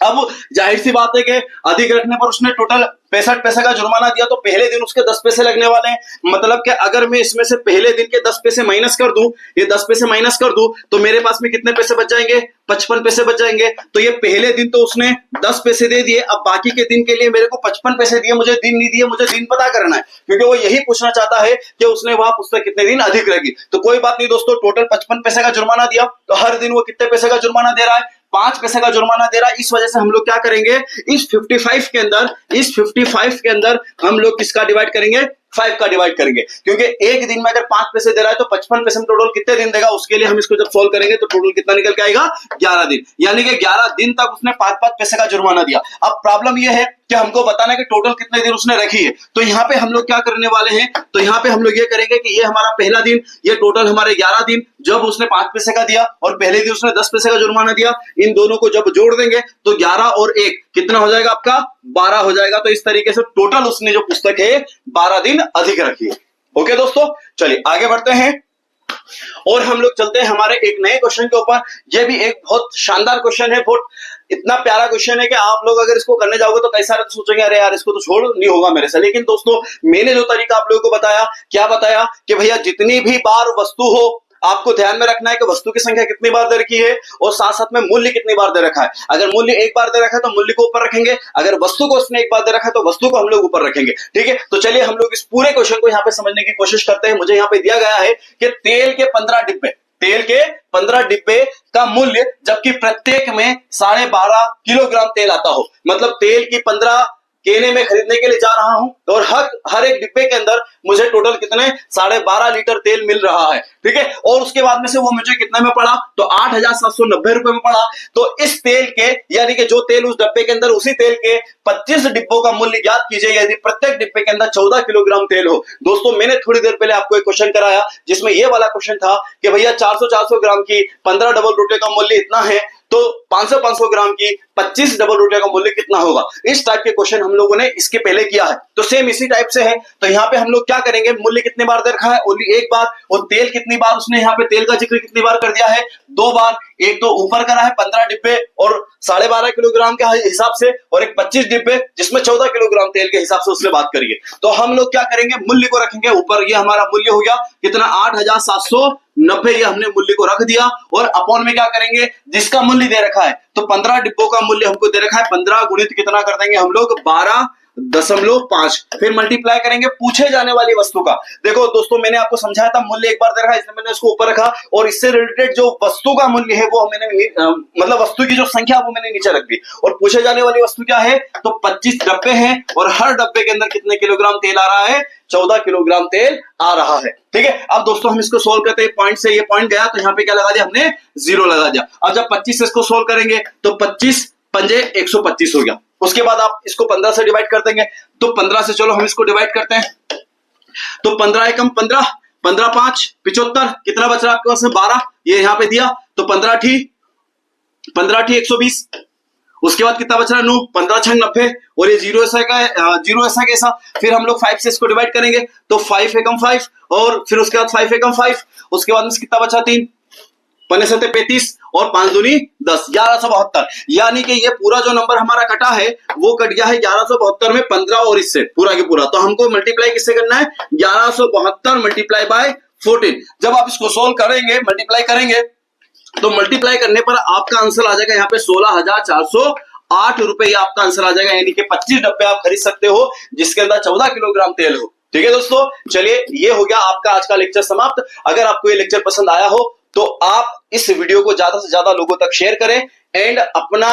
अब जाहिर सी बात है कि अधिक रखने पर उसने टोटल 65 पैसे का जुर्माना दिया, तो पहले दिन उसके 10 पैसे लगने वाले हैं। मतलब कि अगर मैं इसमें से पहले दिन के 10 पैसे माइनस कर दूं, ये 10 पैसे माइनस कर दूं, तो मेरे पास में कितने पैसे बच जाएंगे, 55 पैसे बच जाएंगे। तो ये पहले दिन तो उसने 10 पैसे दे दिए, अब बाकी के दिन के लिए मेरे को 55 पैसे दिए, मुझे दिन नहीं दिए, मुझे दिन पता करना है, क्योंकि वो यही पूछना चाहता है कि उसने वह पुस्तक कितने दिन अधिक रखी। तो कोई बात नहीं दोस्तों, टोटल 55 पैसे का जुर्माना दिया, तो हर दिन वो कितने पैसे का जुर्माना दे रहा है, 5 पैसे का जुर्माना दे रहा है। इस वजह से हम लोग क्या करेंगे, इस 55 के अंदर हम लोग किसका डिवाइड करेंगे, 5 का डिवाइड करेंगे, क्योंकि एक दिन में अगर 5 पैसे दे रहा है तो 55 पैसे में टोटल कितने दिन देगा, उसके लिए हम इसको जब सोल्व करेंगे तो टोटल कितना निकल के आएगा, 11 दिन। यानी कि 11 दिन तक उसने 5-5 पैसे का जुर्माना दिया। अब प्रॉब्लम यह है कि हमको बताना है कि टोटल कितने दिन उसने रखी है। तो यहाँ पे हम लोग क्या करने वाले हैं, तो यहाँ पे हम लोग ये करेंगे कि ये हमारा पहला दिन, ये टोटल हमारे 11 दिन, जब उसने 5 पैसे का दिया और पहले दिन उसने 10 पैसे का जुर्माना दिया, इन दोनों को जब जोड़ देंगे तो 11 और 1 कितना हो जाएगा आपका, 12 हो जाएगा। तो इस तरीके से टोटल उसने जो पुस्तक है 12 दिन अधिक रखी है। ओके दोस्तों, चलिए आगे बढ़ते हैं और हम लोग चलते हैं हमारे एक नए क्वेश्चन के ऊपर। यह भी एक बहुत शानदार क्वेश्चन है, बहुत इतना प्यारा क्वेश्चन है कि आप लोग अगर इसको करने जाओगे तो कई सारे तो सोचेंगे अरे यार इसको तो छोड़, नहीं होगा मेरे से। लेकिन दोस्तों मैंने जो तरीका आप लोगों को बताया, क्या बताया कि भैया जितनी भी बार वस्तु हो आपको ध्यान में रखना है कि वस्तु की संख्या कितनी बार दे रखी है और साथ साथ में मूल्य कितनी बार दे रखा है। अगर मूल्य एक बार दे रखा है तो मूल्य को ऊपर रखेंगे, अगर वस्तु को उसने एक बार दे रखा है तो वस्तु को हम लोग ऊपर रखेंगे। ठीक है, तो चलिए हम लोग इस पूरे क्वेश्चन को यहाँ पे समझने की कोशिश करते हैं। मुझे यहाँ पे दिया गया है कि तेल के 15 डिब्बे का मूल्य, जबकि प्रत्येक में 12.5 किलोग्राम तेल आता हो, मतलब तेल की 15 केने में खरीदने के लिए जा रहा हूं और हर एक डिब्बे के अंदर मुझे टोटल कितने 12.5 लीटर तेल मिल रहा है। ठीक है, और उसके बाद में से वो मुझे कितने में पड़ा, तो 8,790 रुपए में पड़ा। तो इस तेल के, यानी कि जो तेल उस डब्बे के अंदर, उसी तेल के 25 डिब्बों का मूल्य ज्ञात कीजिए यदि प्रत्येक डिब्बे के अंदर 14 किलोग्राम तेल हो। दोस्तों मैंने थोड़ी देर पहले आपको एक क्वेश्चन कराया जिसमें यह वाला क्वेश्चन था कि भैया 400 ग्राम की 15 डबल रोटी का मूल्य इतना है, तो 500 ग्राम की 25 डबल रोटी का मूल्य कितना होगा। इस टाइप के क्वेश्चन हम लोगों ने इसके पहले किया है, तो सेम इसी टाइप से है। तो यहाँ पे हम लोग क्या करेंगे, मूल्य कितनी बार दे रखा है, ओनली एक बार, और तेल कितनी बार, उसने यहाँ पे तेल का जिक्र कितनी बार कर दिया है, 2 बार। एक तो ऊपर करा है 15 डिब्बे और 12.5 किलोग्राम के हिसाब से, और एक 25 डिब्बे जिसमें 14 किलोग्राम तेल के हिसाब से उससे बात करिए। तो हम लोग क्या करेंगे, मूल्य को रखेंगे ऊपर। ये हमारा मूल्य हो गया कितना, 8,790, ये हमने मूल्य को रख दिया। और अपॉन में क्या करेंगे, जिसका मूल्य दे रखा है, तो 15 डिब्बों का मूल्य हमको दे रखा है, 15 गुणित कितना कर देंगे हम लोग, 12.5, फिर मल्टीप्लाई करेंगे पूछे जाने वाली वस्तु का। देखो दोस्तों मैंने आपको समझाया था मूल्य एक बार दे रखा है, इसलिए मैंने इसको ऊपर रखा, और इससे रिलेटेड जो वस्तु का मूल्य है वो मैंने मतलब वस्तु की जो संख्या वो मैंने नीचे रख दी। और पूछे जाने वाली वस्तु क्या है, तो 25 डब्बे हैं और हर डब्बे के अंदर कितने किलोग्राम तेल आ रहा है, 14 किलोग्राम तेल आ रहा है। ठीक है, अब दोस्तों हम इसको सोल्व करते हैं। पॉइंट से ये पॉइंट गया तो यहाँ पे क्या लगा दिया हमने, 0 लगा दिया। अब जब 25 से इसको सोल्व करेंगे तो 25 पंजे 125 हो गया। उसके बाद आप इसको 15 से डिवाइड कर देंगे, तो 15 से चलो हम इसको डिवाइड करते हैं, तो 15 एकम 15, 15 5 75, कितना बच रहा है आपके पास में, 12, ये यहां पे दिया, तो 15 ठी 120। उसके बाद कितना बच रहा है, 9, 15 6 90, और ये 0 ऐसा कैसा। फिर हम लोग 5 से इसको डिवाइड करेंगे, तो 5 एकम 5, और फिर उसके बाद 5 एकम 5, उसके बाद में कितना बचा, 3, 5 7 35, और 5 दूनी 10, 1172। यानी कि ये पूरा जो नंबर हमारा कटा है वो कट गया है 1172 में 15 और इससे पूरा की पूरा। तो हमको मल्टीप्लाई किससे करना है, 1172 मल्टीप्लाई बाय 14। जब आप इसको सोल्व करेंगे, मल्टीप्लाई करेंगे, तो मल्टीप्लाई करने पर आपका आंसर आ जाएगा यहाँ पे 16,408 रुपए आपका आंसर आ जाएगा। यानी कि 25 डब्बे आप खरीद सकते हो जिसके अंदर 14 किलोग्राम तेल हो। ठीक है दोस्तों, चलिए ये हो गया आपका आज का लेक्चर समाप्त। अगर आपको ये लेक्चर पसंद आया हो तो आप इस वीडियो को ज्यादा से ज्यादा लोगों तक शेयर करें एंड अपना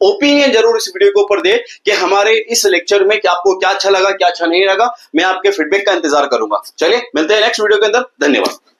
ओपिनियन जरूर इस वीडियो के ऊपर दे कि हमारे इस लेक्चर में क्या आपको क्या अच्छा लगा, क्या अच्छा नहीं लगा। मैं आपके फीडबैक का इंतजार करूंगा। चलिए मिलते हैं नेक्स्ट वीडियो के अंदर, धन्यवाद।